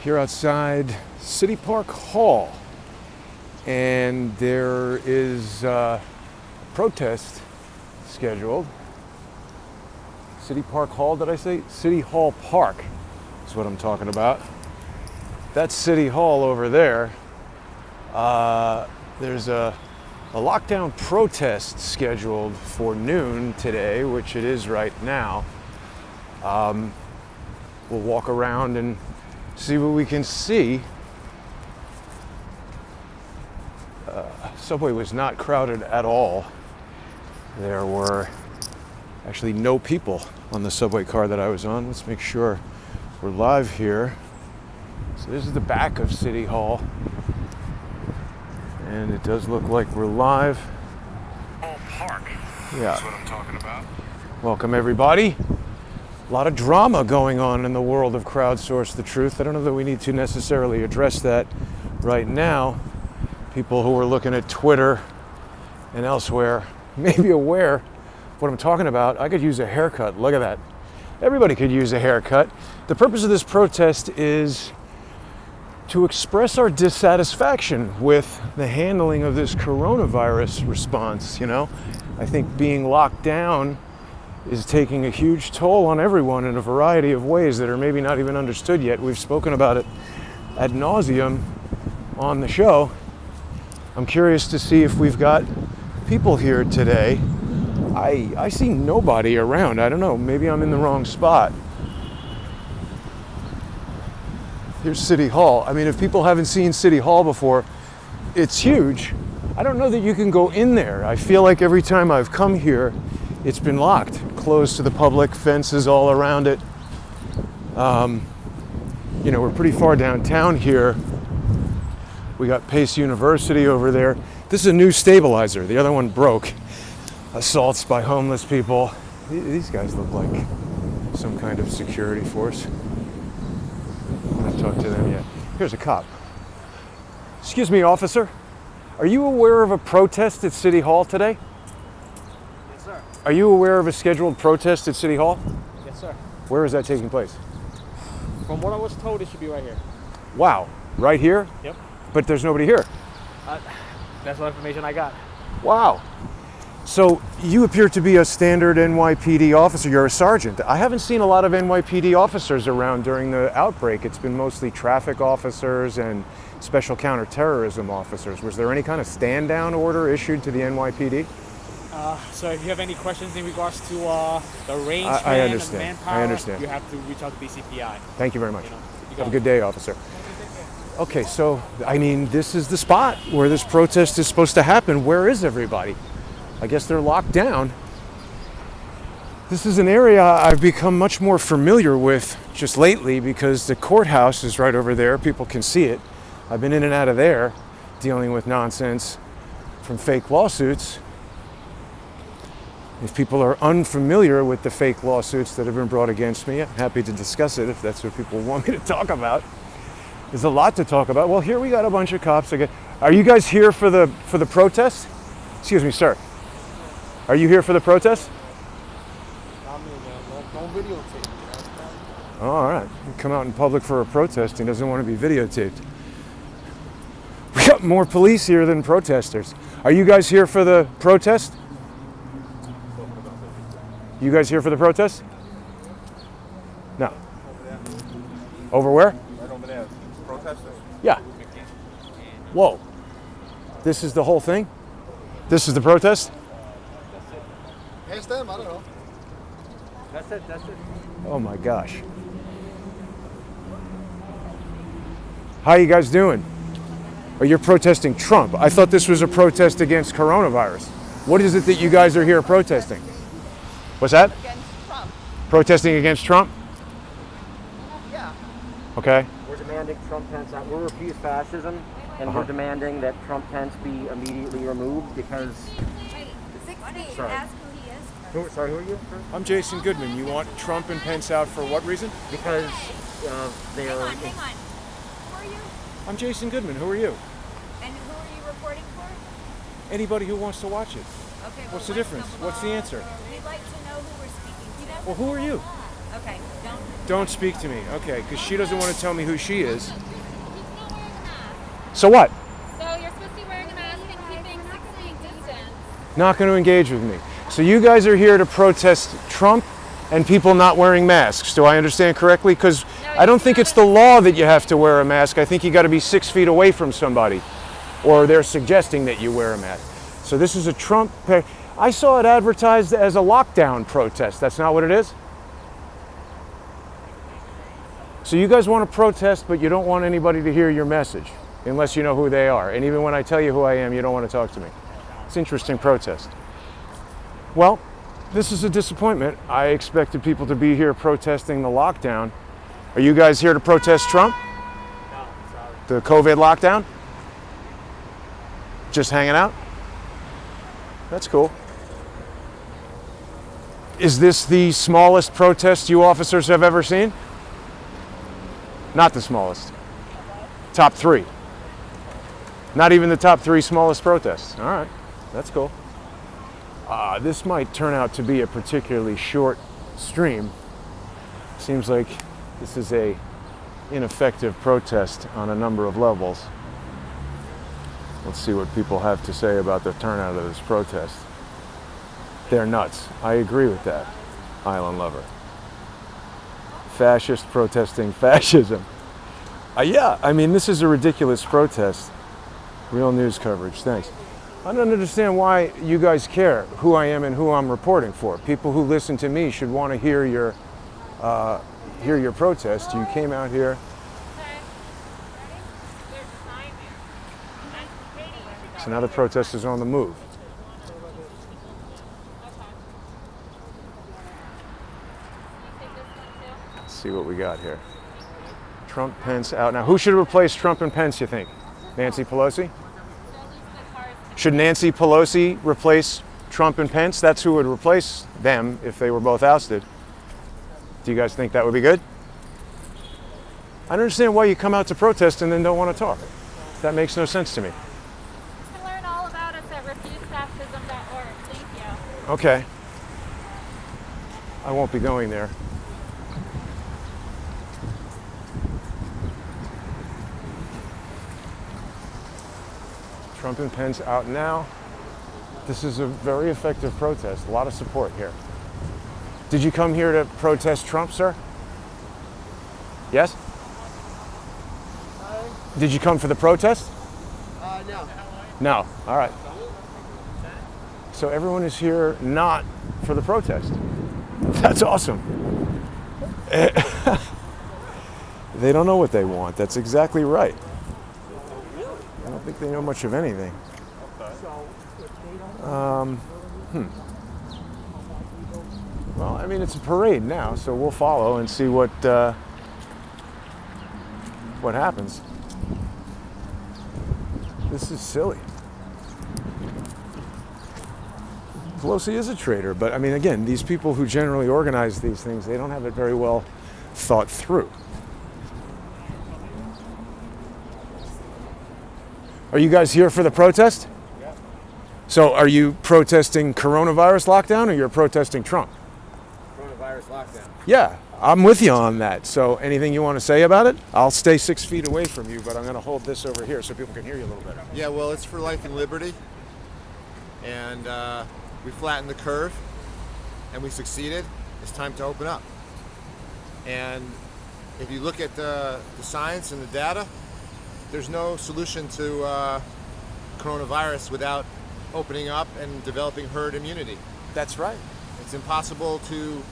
Here outside City Park Hall, and there is a protest scheduled. City Park Hall, did I say? City Hall Park is what I'm talking about. That's City Hall over there. There's a lockdown protest scheduled for noon today, which it is right now. We'll walk around and see what we can see. Subway was not crowded at all. There were actually no people on the subway car that I was on. Let's make sure we're live here. So this is the back of City Hall. And it does look like we're live. Park. Yeah. That's what I'm talking about. Welcome everybody. A lot of drama going on in the world of Crowdsource the Truth. I don't know that we need to necessarily address that right now. People who are looking at Twitter and elsewhere may be aware of what I'm talking about. I could use a haircut. Look at that. Everybody could use a haircut. The purpose of this protest is to express our dissatisfaction with the handling of this coronavirus response. You know, I think being locked down is taking a huge toll on everyone in a variety of ways that are maybe not even understood yet. We've spoken about it ad nauseum on the show. I'm curious to see if we've got people here today. I see nobody around. I don't know, maybe I'm in the wrong spot. Here's City Hall. I mean, if people haven't seen City Hall before, it's huge. I don't know that you can go in there. I feel like every time I've come here, it's been locked, closed to the public, fences all around it. You know, we're pretty far downtown here. We got Pace University over there. This is a new stabilizer. The other one broke. Assaults by homeless people. These guys look like some kind of security force. I haven't talked to them yet. Here's a cop. Excuse me, officer. Are you aware of a protest at City Hall today? Yes, sir. Are you aware of a scheduled protest at City Hall? Yes, sir. Where is that taking place? From what I was told, it should be right here. Wow, right here? Yep. But there's nobody here. That's what information I got. Wow. So you appear to be a standard NYPD officer. You're a sergeant. I haven't seen a lot of NYPD officers around during the outbreak. It's been mostly traffic officers and special counterterrorism officers. Was there any kind of stand-down order issued to the NYPD? So if you have any questions in regards to the range and manpower, I understand. You have to reach out to BCPI. Thank you very much. You know, have a good day, officer. Okay, so, I mean, this is the spot where this protest is supposed to happen. Where is everybody? I guess they're locked down. This is an area I've become much more familiar with just lately because the courthouse is right over there. People can see it. I've been in and out of there dealing with nonsense from fake lawsuits. If people are unfamiliar with the fake lawsuits that have been brought against me, I'm happy to discuss it if that's what people want me to talk about. There's a lot to talk about. Well, here we got a bunch of cops again. Are you guys here for the protest? Excuse me, sir. Are you here for the protest? Don't videotape. Oh, all right. You come out in public for a protest. He doesn't want to be videotaped. We got more police here than protesters. Are you guys here for the protest? You guys here for the protest? No. Over where? Right over there. Protesters? Yeah. Whoa. This is the whole thing? This is the protest? Ask them, I don't know. That's it. Oh my gosh. How you guys doing? Or you're protesting Trump. I thought this was a protest against coronavirus. What is it that you guys are here protesting? What's that? Against Trump. Protesting against Trump? Yeah. Okay. We're demanding Trump tents out. We refuse fascism, and we're demanding that Trump tents be immediately removed because... Wait, 6 feet. Sorry. Ask who he is. Who are you? I'm Jason Goodman. You want Trump and Pence out for what reason? Because they Hang are... on. Who are you? I'm Jason Goodman. Who are you? And who are you reporting for? Anybody who wants to watch it. Okay. What's the difference? What's the answer? We'd like to know who we're speaking to. Well, who are you? Okay, don't. Don't speak to me. Okay, because she doesn't want to tell me who she is. He's not wearing a mask. So what? So you're supposed to be wearing a mask and keeping 6 feet distance. Not going to engage with me. So you guys are here to protest Trump and people not wearing masks. Do I understand correctly? Because I don't think it's the law that you have to wear a mask. I think you got to be 6 feet away from somebody, or they're suggesting that you wear a mask. So this is a Trump. I saw it advertised as a lockdown protest. That's not what it is? So you guys want to protest, but you don't want anybody to hear your message, unless you know who they are. And even when I tell you who I am, you don't want to talk to me. It's an interesting protest. Well, this is a disappointment. I expected people to be here protesting the lockdown. Are you guys here to protest Trump? No, sorry. The COVID lockdown? Just hanging out? That's cool. Is this the smallest protest you officers have ever seen? Not the smallest. Top 3. Not even the top 3 smallest protests. All right, that's cool. This might turn out to be a particularly short stream. Seems like this is a ineffective protest on a number of levels. Let's see what people have to say about the turnout of this protest. They're nuts. I agree with that, Island Lover. Fascist protesting fascism. Yeah, I mean, this is a ridiculous protest. Real news coverage, thanks. I don't understand why you guys care who I am and who I'm reporting for. People who listen to me should want to hear your protest. You came out here. So now the protest is on the move. Let's see what we got here. Trump, Pence out. Now, who should replace Trump and Pence, you think? Nancy Pelosi? Should Nancy Pelosi replace Trump and Pence? That's who would replace them if they were both ousted. Do you guys think that would be good? I don't understand why you come out to protest and then don't want to talk. That makes no sense to me. You can learn all about us at refusefascism.org. Thank you. Okay. I won't be going there. Trump and Pence out now. This is a very effective protest. A lot of support here. Did you come here to protest Trump, sir? Yes? Did you come for the protest? No. No. All right. So everyone is here not for the protest. That's awesome. They don't know what they want. That's exactly right. I don't think they know much of anything. Well, I mean, it's a parade now, so we'll follow and see what happens. This is silly. Pelosi is a traitor, but I mean, again, these people who generally organize these things, they don't have it very well thought through. Are you guys here for the protest? Yeah. So are you protesting coronavirus lockdown or you're protesting Trump? Coronavirus lockdown. Yeah, I'm with you on that. So anything you want to say about it? I'll stay 6 feet away from you, but I'm going to hold this over here so people can hear you a little better. Yeah, well, it's for life and liberty. And we flattened the curve and we succeeded. It's time to open up. And if you look at the science and the data, there's no solution to coronavirus without opening up and developing herd immunity. That's right. It's impossible to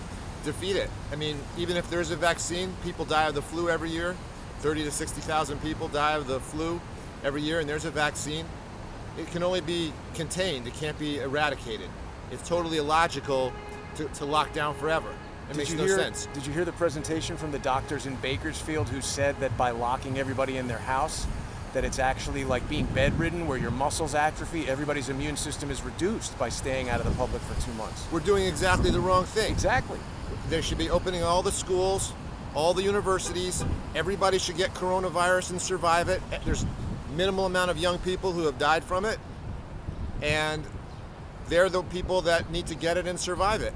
defeat it. I mean, even if there's a vaccine, people die of the flu every year. 30 to 60,000 people die of the flu every year, and there's a vaccine. It can only be contained. It can't be eradicated. It's totally illogical to lock down forever. It makes no sense. Did you hear the presentation from the doctors in Bakersfield who said that by locking everybody in their house, that it's actually like being bedridden where your muscles atrophy, everybody's immune system is reduced by staying out of the public for 2 months? We're doing exactly the wrong thing. Exactly. They should be opening all the schools, all the universities. Everybody should get coronavirus and survive it. There's minimal amount of young people who have died from it, and they're the people that need to get it and survive it.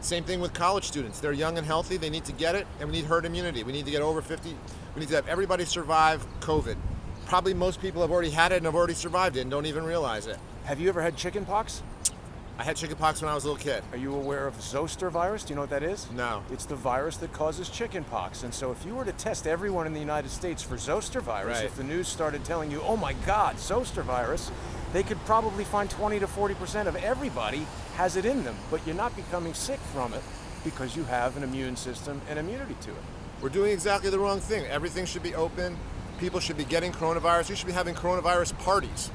Same thing with college students. They're young and healthy. They need to get it, and we need herd immunity. We need to get over 50. We need to have everybody survive COVID. Probably most people have already had it and have already survived it and don't even realize it. Have you ever had chickenpox? I had chickenpox when I was a little kid. Are you aware of zoster virus? Do you know what that is? No. It's the virus that causes chickenpox. And so if you were to test everyone in the United States for zoster virus, Right. if the news started telling you, oh my God, zoster virus, they could probably find 20 to 40% of everybody has it in them. But you're not becoming sick from it because you have an immune system and immunity to it. We're doing exactly the wrong thing. Everything should be open. People should be getting coronavirus. We should be having coronavirus parties.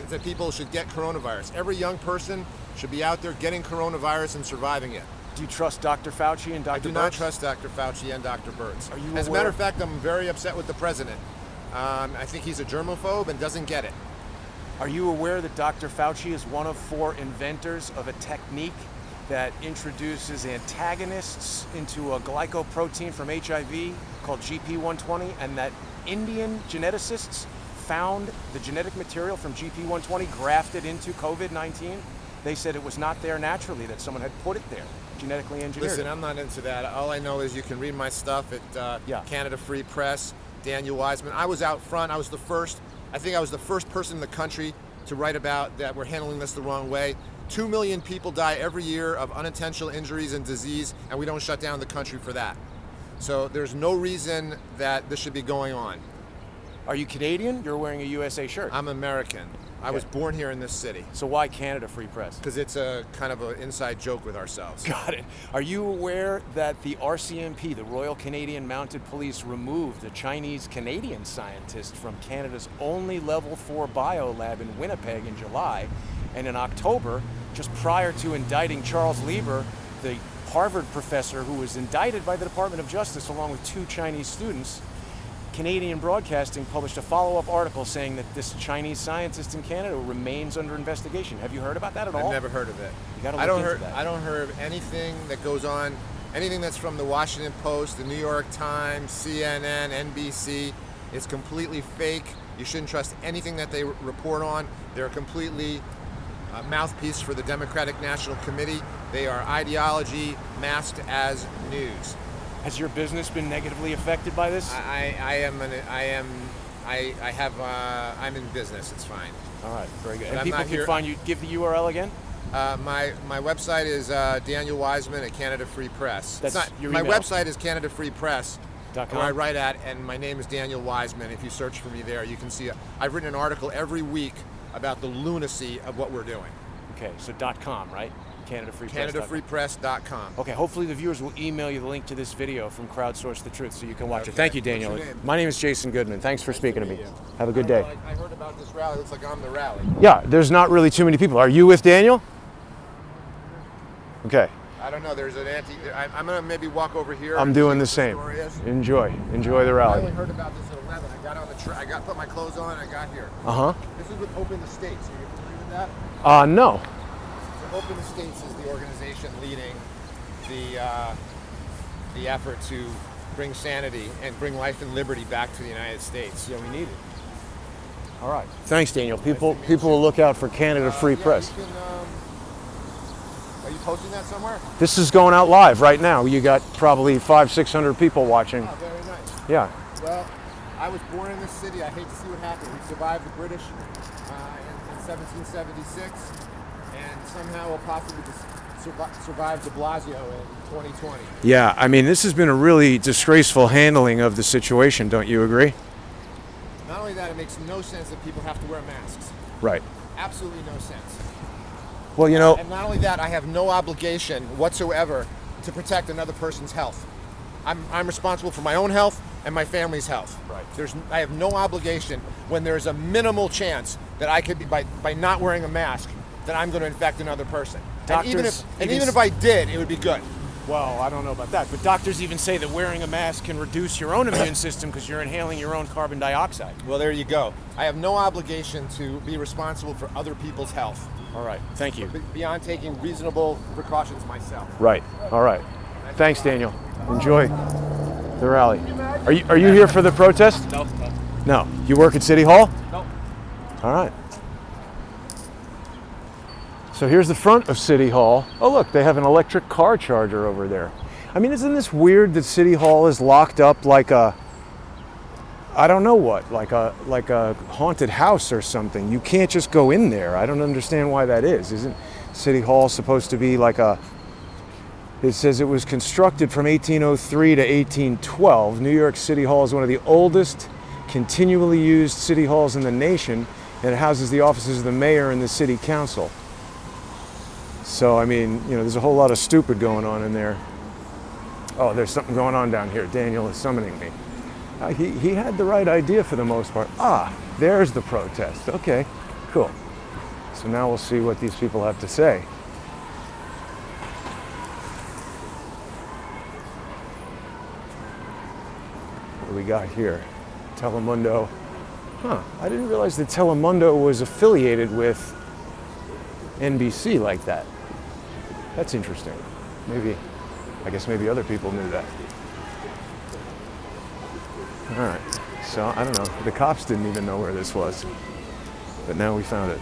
That people should get coronavirus. Every young person should be out there getting coronavirus and surviving it. Do you trust Dr. Fauci and Dr. I do not trust Dr. Fauci and Dr. Birx. Are you As a aware- matter of fact, I'm very upset with the president. I think he's a germaphobe and doesn't get it. Are you aware that Dr. Fauci is one of 4 inventors of a technique that introduces antagonists into a glycoprotein from HIV called GP120, and that Indian geneticists found the genetic material from GP120 grafted into COVID-19? They said it was not there naturally, that someone had put it there, genetically engineered. Listen, I'm not into that. All I know is you can read my stuff at Canada Free Press, Daniel Wiseman. I was out front. I was the first. I think I was the first person in the country to write about that we're handling this the wrong way. 2 million people die every year of unintentional injuries and disease, and we don't shut down the country for that. So there's no reason that this should be going on. Are you Canadian? You're wearing a USA shirt. I'm American. I was born here in this city. So why Canada Free Press? Because it's a kind of an inside joke with ourselves. Got it. Are you aware that the RCMP, the Royal Canadian Mounted Police, removed a Chinese-Canadian scientist from Canada's only level 4 biolab in Winnipeg in July? And in October, just prior to indicting Charles Lieber, the Harvard professor who was indicted by the Department of Justice along with 2 Chinese students, Canadian Broadcasting published a follow-up article saying that this Chinese scientist in Canada remains under investigation. Have you heard about that at all? I've never heard of it. You gotta look into that. I don't hear anything that goes on, anything that's from the Washington Post, the New York Times, CNN, NBC. It's completely fake. You shouldn't trust anything that they report on. They're completely a mouthpiece for the Democratic National Committee. They are ideology masked as news. Has your business been negatively affected by this? I'm in business. It's fine. All right, very good. But And I'm people not can here- find you. Give the URL again. My website is Daniel Wiseman at Canada Free Press. That's It's not, your my email. website is Canada Free Press, .com? where I write at, and my name is Daniel Wiseman. If you search for me there, you can see I've written an article every week about the lunacy of what we're doing. Okay, so .com, right? CanadaFreePress.com. Okay, hopefully the viewers will email you the link to this video from Crowdsource the Truth so you can watch it. Okay. Thank you, What's Daniel. your name? My name is Jason Goodman. Thanks for speaking to me. meet you. Have a good day. I heard about this rally. It looks like I'm the rally. Yeah, there's not really too many people. Are you with Daniel? Okay, I don't know. There's an I'm going to maybe walk over here. I'm and doing see the what same. story is. Enjoy the I rally. only heard about this at 11. I got on the I put my clothes on and I got here. Uh-huh. This is with Open the States. Are you familiar with that? No. So Open the States is the organization leading the effort to bring sanity and bring life and liberty back to the United States. Yeah, we need it. All right. Thanks, Daniel. People will look out for Canada Free Press. You can, are you posting that somewhere? This is going out live right now. You got probably 500-600 people watching. Oh, very nice. Yeah. Well, I was born in this city. I hate to see what happened. We survived the British in 1776, and somehow we'll possibly survive de Blasio in 2020. Yeah, I mean, this has been a really disgraceful handling of the situation, don't you agree? Not only that, it makes no sense that people have to wear masks. Right. Absolutely no sense. Well, you know, And not only that, I have no obligation whatsoever to protect another person's health. I'm responsible for my own health and my family's health. Right. I have no obligation when there's a minimal chance that I could be, by not wearing a mask, that I'm going to infect another person. And even if I did, it would be good. well, I don't know about that, but doctors even say that wearing a mask can reduce your own immune system because you're inhaling your own carbon dioxide. Well, there you go. I have no obligation to be responsible for other people's health All right. Thank you. beyond taking reasonable precautions myself. Right. All right. Thanks, Daniel. Enjoy the rally. Are you here for the protest? No. No. You work at City Hall? No. All right. So here's the front of City Hall. Oh look, they have an electric car charger over there. I mean, isn't this weird that City Hall is locked up like a, I don't know what, like a haunted house or something? You can't just go in there. I don't understand why that is. Isn't City Hall supposed to be like a, it says it was constructed from 1803 to 1812. New York City Hall is one of the oldest continually used city halls in the nation, and it houses the offices of the mayor and the city council. So, I mean, you know, there's a whole lot of stupid going on in there. Oh, there's something going on down here. Daniel is summoning me. He had the right idea for the most part. Ah, there's the protest. Okay, cool. So now we'll see what these people have to say. What do we got here? Telemundo. Huh, I didn't realize that Telemundo was affiliated with NBC like that. That's interesting. Maybe, I guess maybe other people knew that. All right, so I don't know. The cops didn't even know where this was, but now we found it.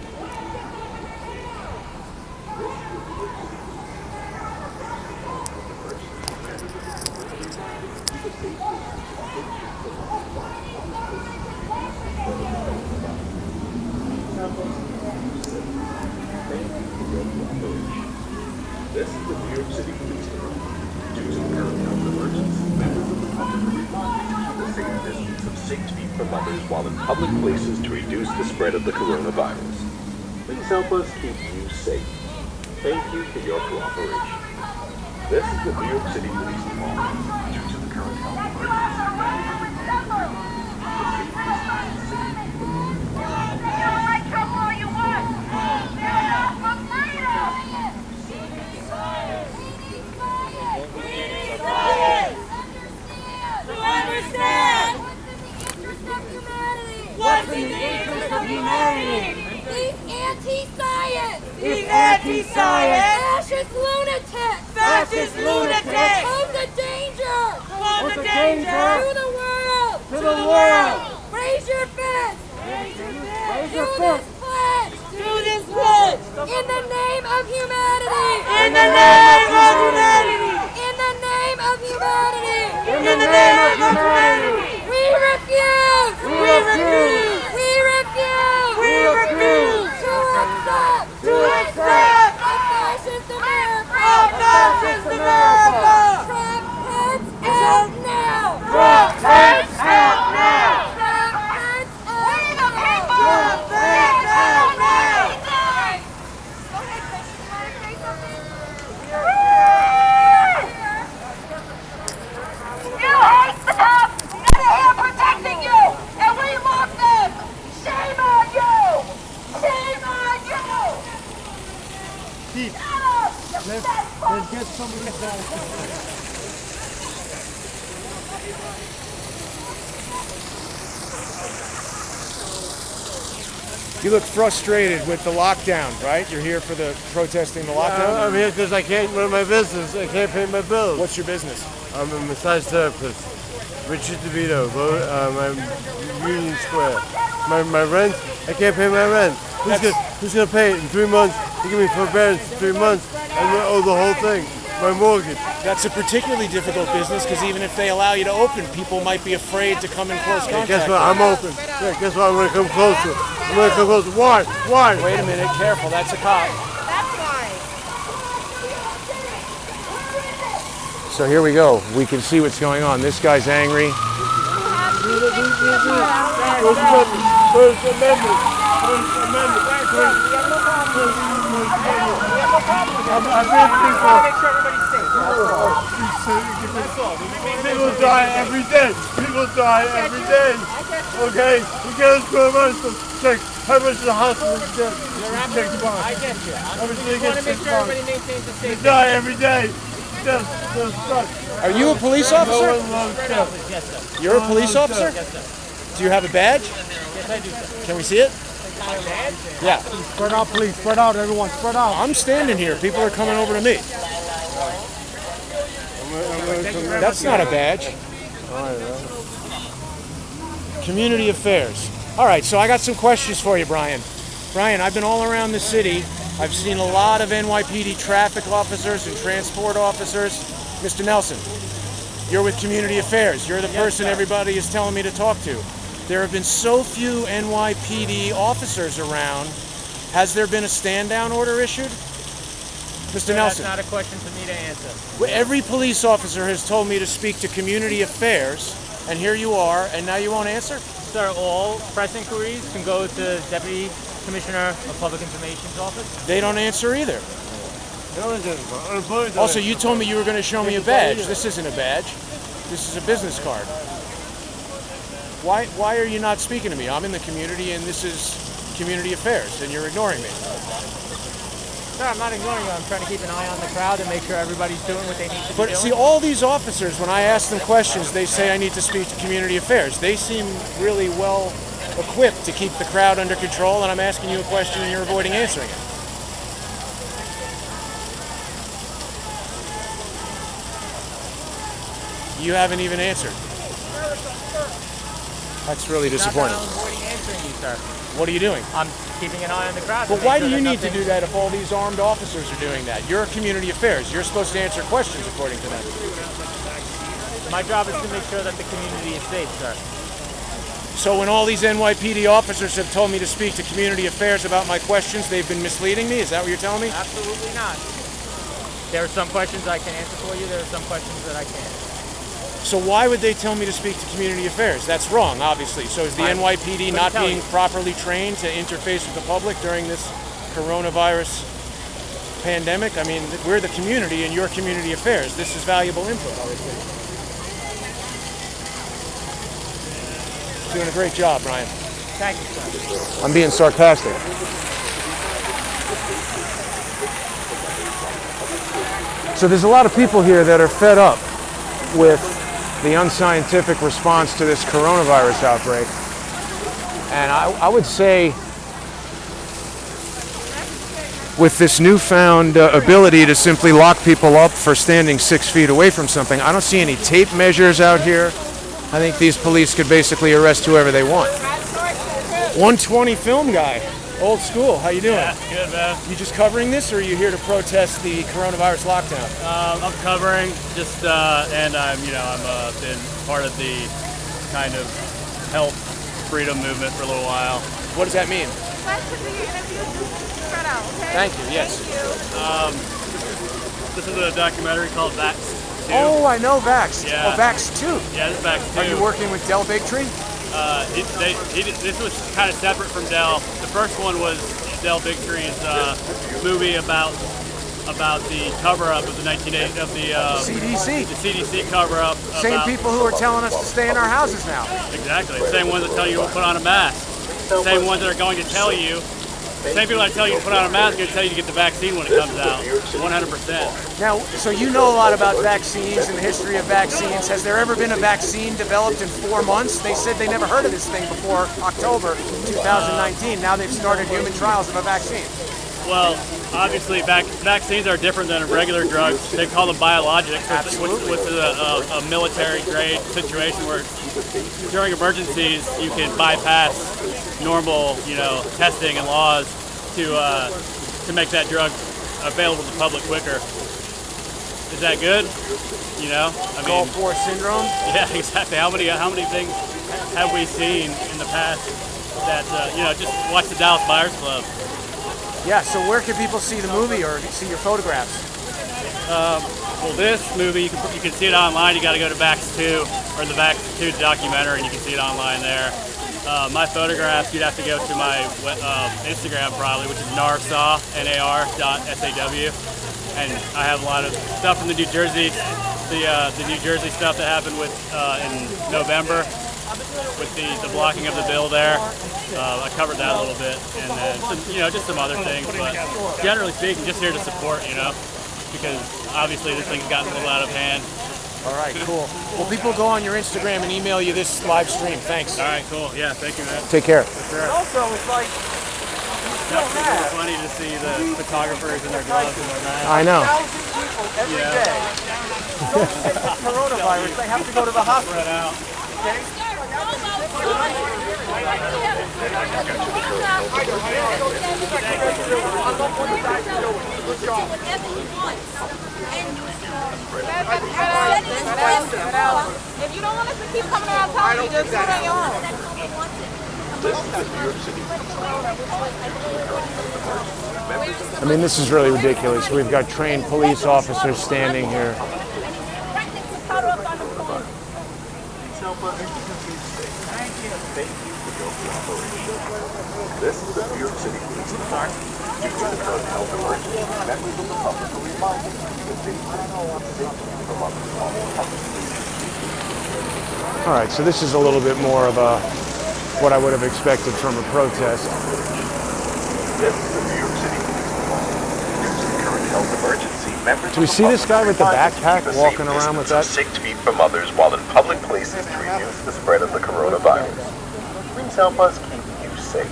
This is the New York City Police Department. Due to the current health emergency, members of the public are reminded to keep a safe distance of 6 feet from others while in public places to reduce the spread of the coronavirus. Please help us keep you safe. Thank you for your cooperation. This is the New York City Police Department. Due to the current health emergency, members of the public are reminded to keep a safe distance of 6 feet from others. What's in the interest of humanity? He's anti-science! He's anti-science! Fascist lunatic! Fascist lunatic! Pose a danger! Pose a danger! To the world! To the world! Raise your fist! Raise your Do fist! this pledge! Do this pledge! In the name of humanity! In the name of humanity! In the name of humanity! In the name of humanity! We refuse! We refuse! We refuse! We refuse! To accept a fascist America! A fascist America! Trump heads out now! Trump heads out now! Trump heads out now! Trump heads out now! Go ahead, Christian. You want to say something? You hate the cops, and they are protecting you, and we love them. Shame on you! Shame on you! Shut up! Let's get somebody down. You look frustrated with the lockdown, right? You're here for the protesting the lockdown? I'm here because I can't run my business. I can't pay my bills. What's your business? I'm a massage therapist. Richard DeVito, my Union Square. My rent, I can't pay my rent. Who's gonna pay it in 3 months? You give me forbearance in 3 months, and we owe the whole thing. My mortgage. That's a particularly difficult business because even if they allow you to open, people might be afraid to come in close contact. Guess what? I'm open. Yeah, guess what? I'm gonna come closer. I'm gonna come closer. Why? Why? Wait a minute, careful, that's a cop. That's why. So here we go. We can see what's going on. This guy's angry. First Amendment. First Amendment. People die every day. People die every day. Okay? You get us coronavirus, check how much the hospital is dead. I get you. I just want to make sure everybody maintains the safety. You die every day. Just Are you a police officer? No one loves death. You're a police officer? Do you have a badge? Yes, I do, sir. Can we see it? Yeah. Spread out, please. Spread out, everyone. Spread out. I'm standing here. People are coming over to me. That's not a badge. Community affairs. All right, so I got some questions for you, Brian. Brian, I've been all around the city. I've seen a lot of NYPD traffic officers and transport officers. Mr. Nelson, you're with Community Affairs. You're the person everybody is telling me to talk to. There have been so few NYPD officers around. Has there been a stand-down order issued? Mr. Nelson. That's not a question for me to answer. Every police officer has told me to speak to Community Affairs, and here you are, and now you won't answer? Sir, all press inquiries can go to Deputy Commissioner of Public Information's office. They don't answer either. Also, you told me you were going to show me a badge. This isn't a badge. This is a business card. Why are you not speaking to me? I'm in the community, and this is Community Affairs, and you're ignoring me. Sir, I'm not ignoring you. I'm trying to keep an eye on the crowd and make sure everybody's doing what they need to be doing. But see, all these officers, when I ask them questions, they say I need to speak to Community Affairs. They seem really well equipped to keep the crowd under control, and I'm asking you a question and you're avoiding answering it. You haven't even answered. That's really disappointing. I'm avoiding answering you, sir. What are you doing? I'm keeping an eye on the crowd. But why do you need to do that if all these armed officers are doing that? You're Community Affairs. You're supposed to answer questions according to them. My job is to make sure that the community is safe, sir. So when all these NYPD officers have told me to speak to Community Affairs about my questions, they've been misleading me? Is that what you're telling me? Absolutely not. There are some questions I can answer for you. There are some questions that I can't. So why would they tell me to speak to Community Affairs? That's wrong, obviously. So is the NYPD not being properly trained to interface with the public during this coronavirus pandemic? I mean, we're the community and you're Community Affairs. This is valuable input, obviously. Doing a great job, Ryan. Thank you, sir. I'm being sarcastic. So there's a lot of people here that are fed up with the unscientific response to this coronavirus outbreak. And I would say with this newfound ability to simply lock people up for standing 6 feet away from something, I don't see any tape measures out here. I think these police could basically arrest whoever they want. 120 film guy, old school. How you doing? Yeah, good, man. You just covering this, or are you here to protest the coronavirus lockdown? I'm covering, just and I'm been part of the kind of health freedom movement for a little while. What does that mean? Spread out, okay? Thank you. Yes. Thank you. This is a documentary called Vax 2. Oh, I know Vax. Yeah. Oh, Vax 2. Yeah, this is Vax 2. Are you working with Del Bigtree? This was kind of separate from Del. The first one was Del Bigtree's movie about the cover-up of the CDC. The CDC cover-up. Same people who are telling us to stay in our houses now. Exactly. Same ones that tell you to put on a mask. Same ones that are going to tell you. Same people that tell you to put on a mask are going to tell you to get the vaccine when it comes out. 100%. Now, so you know a lot about vaccines and the history of vaccines. Has there ever been a vaccine developed in 4 months? They said they never heard of this thing before October 2019. Now they've started human trials of a vaccine. Well, obviously, vaccines are different than regular drugs. They call them biologics, which is a military-grade situation where during emergencies you can bypass normal, testing and laws to make that drug available to the public quicker. Is that good? Gulf War syndrome. Yeah, exactly. How many things have we seen in the past that just watch the Dallas Buyers Club. Yeah, so where can people see the movie or see your photographs? Well, this movie, you can see it online. You got to go to Vax 2 or the Vax 2 documentary, and you can see it online there. My photographs, you'd have to go to my Instagram probably, which is narsaw, nar.saw. And I have a lot of stuff from the New Jersey, the New Jersey stuff that happened in November with the blocking of the bill there. I covered that a little bit, and then just some other things. But generally speaking, just here to support, because obviously this thing's gotten a little out of hand. All right, cool. Well, people go on your Instagram and email you this live stream. Thanks. All right, cool. Yeah, thank you, man. Take care. For sure. Also, it's like, it's funny to see the photographers in their gloves and their masks. I know. 1,000 people every day don't get the coronavirus. They have to go to the hospital. Spread out. Okay? If you don't want us to keep coming around telling you, just sit on your own. I mean, this is really ridiculous. We've got trained police officers standing here. This is the New York City Police Department. Due to the current health emergency, members of the public are reminded to keep a safe distance from others. All right, so this is a little bit more of what I would have expected from a protest. This is the New York City Police Department. Due to the current health emergency, members Do we see this guy with the backpack walking around with that? 6 feet from others while in public places to reduce the spread of the coronavirus. Please help us keep you safe.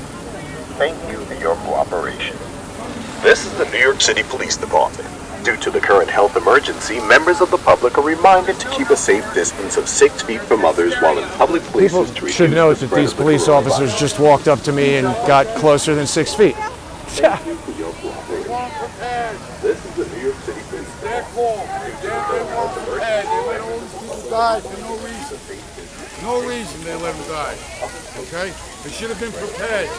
Thank you for your cooperation. This is the New York City Police Department. Due to the current health emergency, members of the public are reminded to keep a safe distance of 6 feet from others while in public places People to reduce should note the that spread these of the police coronavirus. officers just walked up to me and got closer than 6 feet. Thank you for your cooperation. This is the New York City Police Department. Due to the current health emergency, People died for no reason. No reason they let them die. Okay? They should have been prepared.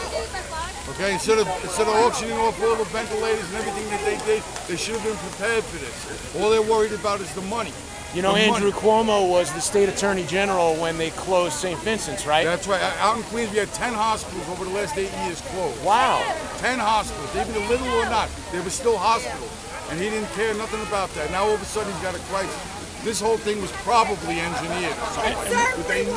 Okay? Instead of auctioning off all the ventilators and everything that they did, they should have been prepared for this. All they're worried about is the money. You know, Andrew Cuomo was the state attorney general when they closed St. Vincent's, right? That's right. Out in Queens, we had 10 hospitals over the last 8 years closed. Wow. 10 hospitals, even little or not, they were still hospitals. And he didn't care nothing about that. Now all of a sudden he's got a crisis. This whole thing was probably engineered. So they knew.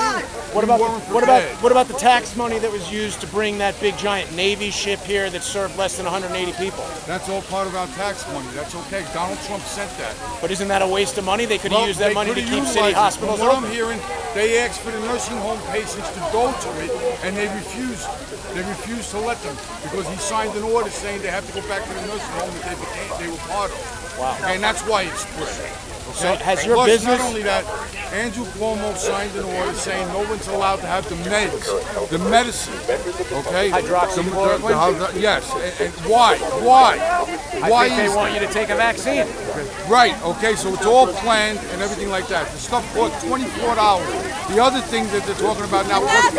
What about the tax money that was used to bring that big giant Navy ship here that served less than 180 people? That's all part of our tax money. That's okay. Donald Trump sent that. But isn't that a waste of money? They could have used that money to keep city hospitals open. What open. I'm hearing, they asked for the nursing home patients to go to it, and they refused. They refused to let them because he signed an order saying they have to go back to the nursing home that they were part of. Wow. Okay, and that's why it's split. So has your Plus, business? not only that, Andrew Cuomo signed an order saying no one's allowed to have the meds, the medicine. Okay. Hydroxychloroquine. Yes. And why? Why? I think they want you to take a vaccine. Right. Okay. So it's all planned and everything like that. The stuff cost $24. The other thing that they're talking about now costs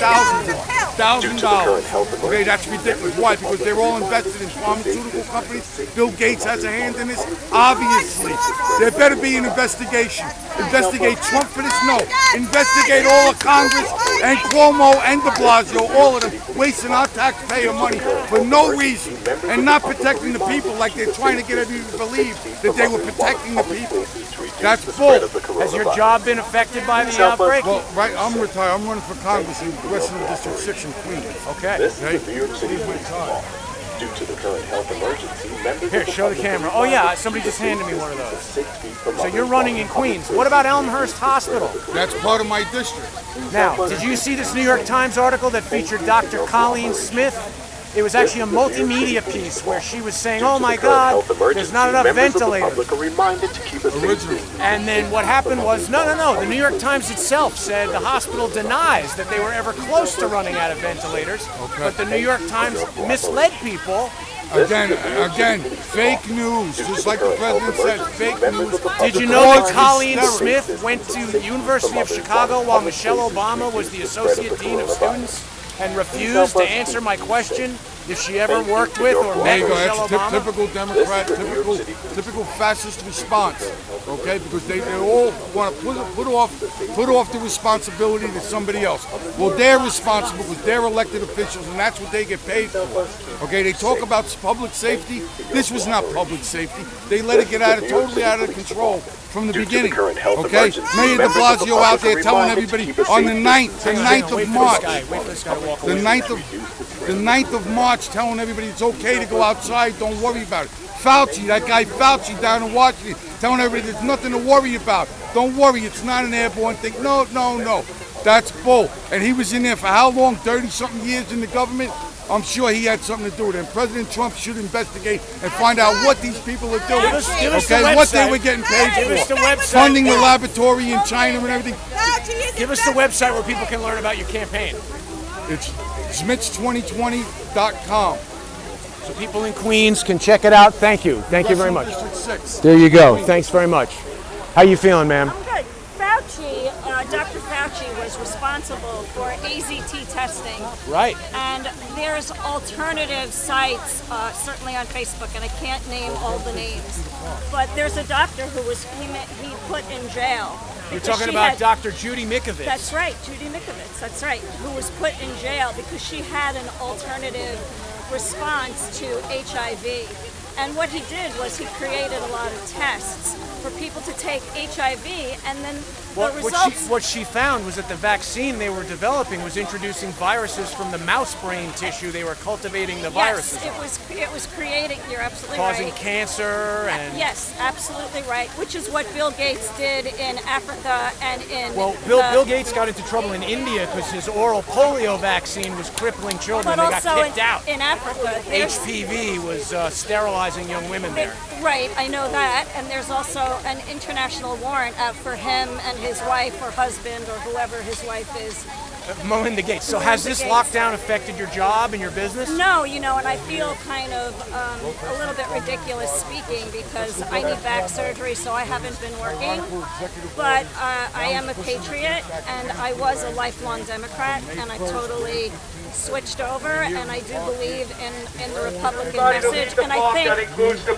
$1,000. Okay, that's ridiculous. Why? Because they're all invested in pharmaceutical companies. Bill Gates has a hand in this. Obviously, there better be an investigation. Investigate Trump for this? No. Investigate all of Congress and Cuomo and de Blasio, all of them, wasting our taxpayer money for no reason and not protecting the people like they're trying to get everybody to believe that they were protecting the people. That's bull. Has your job been affected by the outbreak? Well, right, I'm retired. I'm running for Congress in Western District 6 in Queens. Okay. This is the New York City Police Department. Due to the current health emergency, members Here, of the show the public camera. are Oh yeah, reminded somebody to just keep a handed me safe one of distance those. of 6 feet from So others you're running in Queens. What about Elmhurst Hospital? That's part of my district. Now, did you see this New York Times article that featured Dr. Colleen Smith? It was actually a multimedia piece where she was saying, oh my God, there's not enough ventilators. And then what happened was, no. The New York Times itself said the hospital denies that they were ever close to running out of ventilators. But the New York Times misled people. Again, fake news, just like the president said, fake news. Did you know that Colleen Smith went to the University of Chicago while Michelle Obama was the Associate Dean of Students and refused to answer my question if she ever worked with or met Michelle Obama? Typical Democrat, typical fascist response. Okay, because they all want to put off the responsibility to somebody else. Well, they're responsible because they're elected officials, and that's what they get paid for. Okay, they talk about public safety. This was not public safety. They let it get totally out of control from the beginning. Okay, Mayor de Blasio out there telling everybody on the 9th of March, the 9th of March, telling everybody it's okay to go outside, don't worry about it. Fauci, that guy Fauci down in Washington, telling everybody there's nothing to worry about. Don't worry, it's not an airborne thing. No. That's bull. And he was in there for how long? 30-something years in the government? I'm sure he had something to do with it. And President Trump should investigate and find out what these people are doing. What they were getting paid for. Funding the laboratory in China and everything. Give us the website where people can learn about your campaign. It's Schmitz2020.com. So people in Queens can check it out. Thank you. Thank you very much. District 6. There you go. Thanks very much. How you feeling, ma'am? I'm good. Fauci, Dr. Fauci was responsible for AZT testing. Right. And there's alternative sites, certainly on Facebook, and I can't name all the names. But there's a doctor who was he put in jail. You're talking about Dr. Judy Mikovits. That's right, Judy Mikovits, that's right, who was put in jail because she had an alternative response to HIV. And what he did was he created a lot of tests for people to take HIV, and then the results... What she found was that the vaccine they were developing was introducing viruses from the mouse brain tissue. They were cultivating the viruses. Yes, it was creating, you're absolutely causing right. cancer and... Yes, absolutely right, which is what Bill Gates did in Africa and in... Well, Bill Gates got into trouble in India because his oral polio vaccine was crippling children. But they also got kicked out. In Africa... HPV was sterilizing young women there. Right, I know that, and there's also an international warrant out for him and his wife or husband or whoever his wife is. Melinda Gates. So has this lockdown affected your job and your business? No, and I feel kind of a little bit ridiculous speaking because I need back surgery, so I haven't been working. But I am a patriot, and I was a lifelong Democrat, and I totally switched over, and I do believe in the Republican message. And I think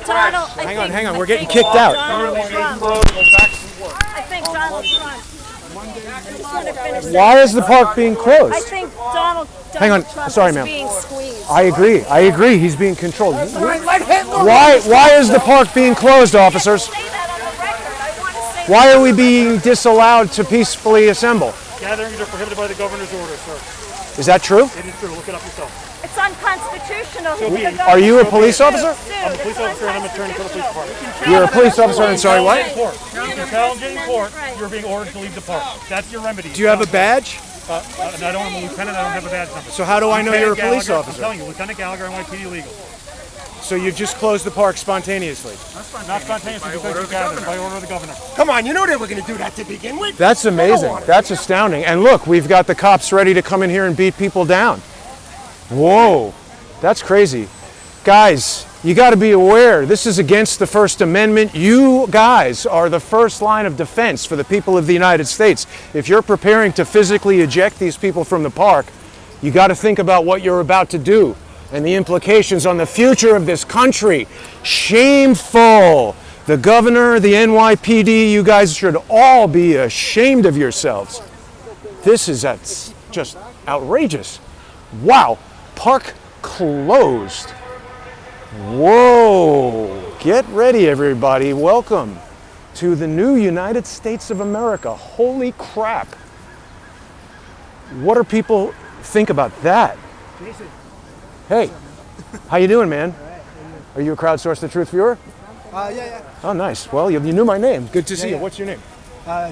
Donald... Hang on, we're getting kicked out. I think Donald Trump... Why is the park being closed? I think Donald Trump sorry, is ma'am. being squeezed. I agree. He's being controlled. Why is the park being closed, officers? Why are we being disallowed to peacefully assemble? Gatherings are prohibited by the governor's order, sir. Is that true? It is true. Look it up yourself. It's unconstitutional. Are you a police officer? I'm a police officer and I'm an attorney for the police department. You're a police officer and sorry, what? You're challenging in court. You're being ordered to leave the park. That's your remedy. Do you have a badge? I don't have a lieutenant. I don't have a badge number. So how do I know you're a police officer? I'm telling you, Lieutenant Gallagher, NYPD legal. So you just closed the park spontaneously? Not spontaneously, because you gathered by order of the governor. Come on, you know they were going to do that to begin with. That's amazing. That's astounding. And look, we've got the cops ready to come in here and beat people down. Whoa, that's crazy. Guys, you got to be aware, this is against the First Amendment. You guys are the first line of defense for the people of the United States. If you're preparing to physically eject these people from the park, you got to think about what you're about to do and the implications on the future of this country. Shameful. The governor, the NYPD, you guys should all be ashamed of yourselves. This is just outrageous. Wow, park closed. Whoa, get ready everybody. Welcome to the new United States of America. Holy crap. What do people think about that? Jason. Hey, how you doing, man? Are you a Crowdsource the Truth viewer? Yeah. Oh, nice. Well, you knew my name. Good to see you. What's your name?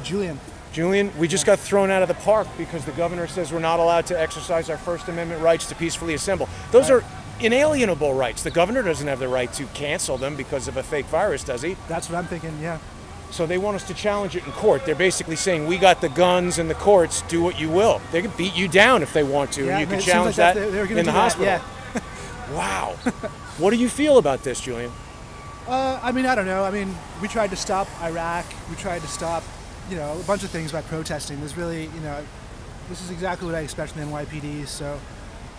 Julian. Julian, we just got thrown out of the park because the governor says we're not allowed to exercise our First Amendment rights to peacefully assemble. Those are inalienable rights. The governor doesn't have the right to cancel them because of a fake virus, does he? That's what I'm thinking, yeah. So they want us to challenge it in court. They're basically saying, we got the guns and the courts, do what you will. They can beat you down if they want to, and you can challenge that in the hospital. Yeah. Wow. What do you feel about this, Julian? I don't know. We tried to stop Iraq. We tried to stop, a bunch of things by protesting. There's really, this is exactly what I expect from the NYPD. So,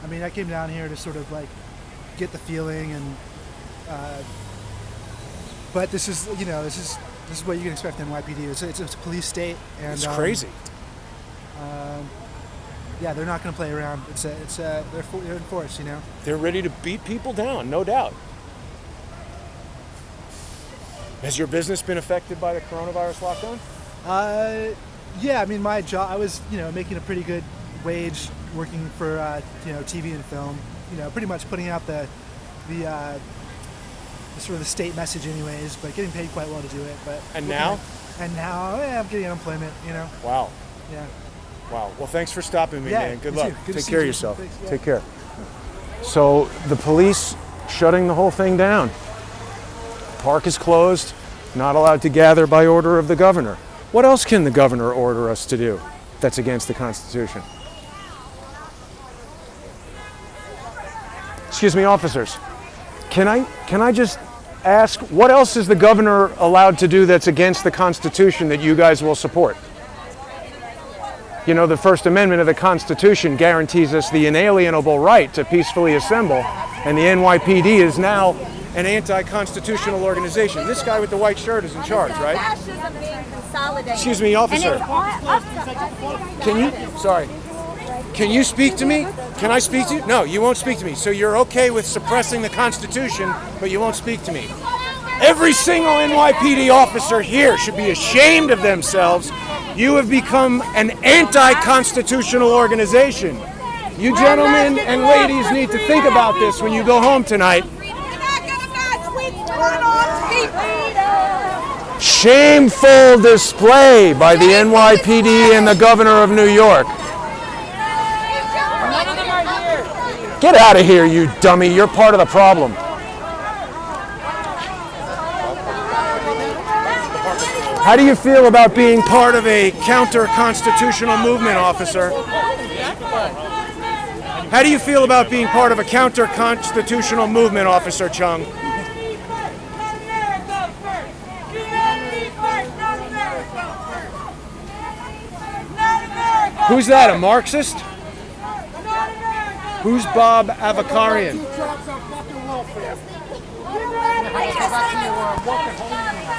I came down here to sort of get the feeling and, but this is what you can expect from the NYPD. It's a police state. And, it's crazy. Yeah, they're not going to play around. They're in force, They're ready to beat people down, no doubt. Has your business been affected by the coronavirus lockdown? Yeah, my job, I was, making a pretty good wage working for, TV and film, pretty much putting out the sort of the state message anyways, but getting paid quite well to do it. And now? And now, I'm getting unemployment, Wow. Yeah. Wow. Well, thanks for stopping me, man. Good luck. Good Take care of you. yourself. Thanks, yeah. Take care. So the police shutting the whole thing down. Park is closed. Not allowed to gather by order of the governor. What else can the governor order us to do that's against the Constitution? Excuse me, officers. Can I just ask, what else is the governor allowed to do that's against the Constitution that you guys will support? You know, the First Amendment of the Constitution guarantees us the inalienable right to peacefully assemble, and the NYPD is now an anti-constitutional organization. This guy with the white shirt is in charge, right? Fascism being consolidated. Excuse me, officer. Can you speak to me? Can I speak to you? No, you won't speak to me. So you're okay with suppressing the Constitution, but you won't speak to me. Every single NYPD officer here should be ashamed of themselves. You have become an anti-constitutional organization. You gentlemen and ladies need to think about this when you go home tonight. Shameful display by the NYPD and the governor of New York. Get out of here, you dummy. You're part of the problem. How do you feel about being part of a counter-constitutional movement, officer? How do you feel about being part of a counter-constitutional movement, Officer Chung? Who's that, a Marxist? Who's Bob Avakarian?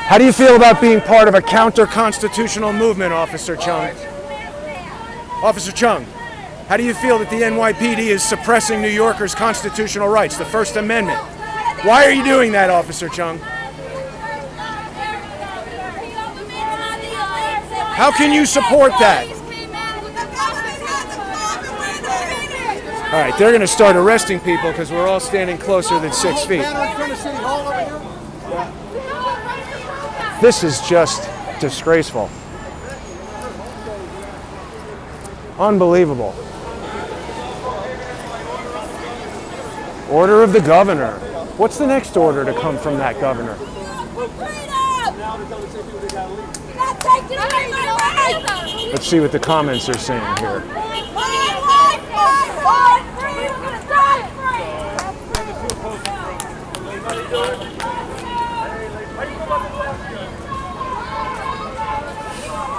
How do you feel about being part of a counter-constitutional movement, Officer Chung? Officer Chung, how do you feel that the NYPD is suppressing New Yorkers' constitutional rights, the First Amendment? Why are you doing that, Officer Chung? How can you support that? All right, they're going to start arresting people because we're all standing closer than 6 feet. This is just disgraceful. Unbelievable. Order of the governor. What's the next order to come from that governor? Let's see what the comments are saying here.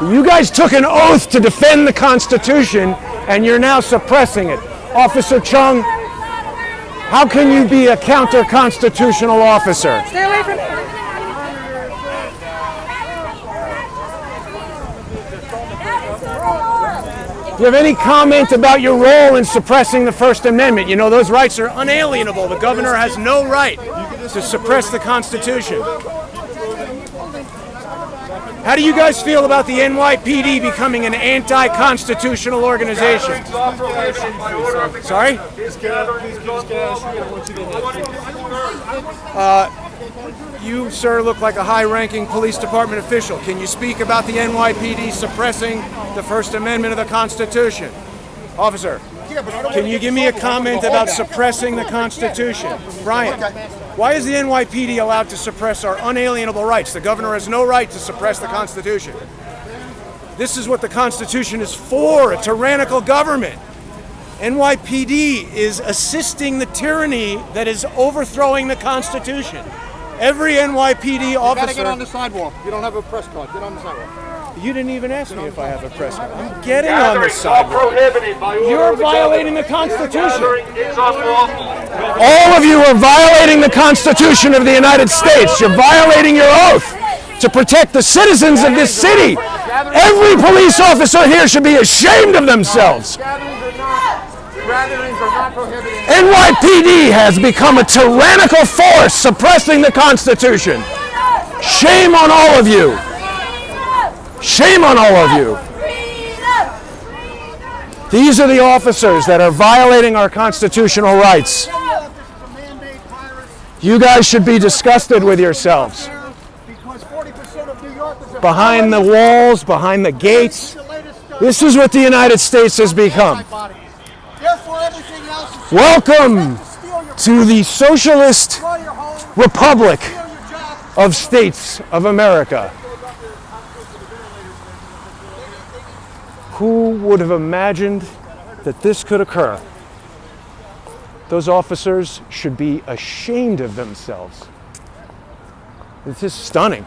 You guys took an oath to defend the Constitution, and you're now suppressing it. Officer Chung, how can you be a counter-constitutional officer? Stay away from me. Do you have any comment about your role in suppressing the First Amendment? You know, those rights are unalienable. The governor has no right to suppress the Constitution. How do you guys feel about the NYPD becoming an anti-constitutional organization? Sorry? You, sir, look like a high-ranking police department official. Can you speak about the NYPD suppressing the First Amendment of the Constitution? Officer, can you give me a comment about suppressing the Constitution? Brian, why is the NYPD allowed to suppress our unalienable rights? The governor has no right to suppress the Constitution. This is what the Constitution is for, a tyrannical government. NYPD is assisting the tyranny that is overthrowing the Constitution. Every NYPD officer... You gotta get on the sidewalk. You don't have a press card. Get on the sidewalk. You didn't even ask me if I have a press card. I'm getting on the sidewalk. You're violating the Constitution. All of you are violating the Constitution of the United States. You're violating your oath to protect the citizens of this city. Every police officer here should be ashamed of themselves. NYPD has become a tyrannical force suppressing the Constitution. Shame on all of you. Shame on all of you. These are the officers that are violating our constitutional rights. You guys should be disgusted with yourselves. Behind the walls, behind the gates. This is what the United States has become. Welcome to the Socialist Republic of States of America. Who would have imagined that this could occur? Those officers should be ashamed of themselves. It's just stunning.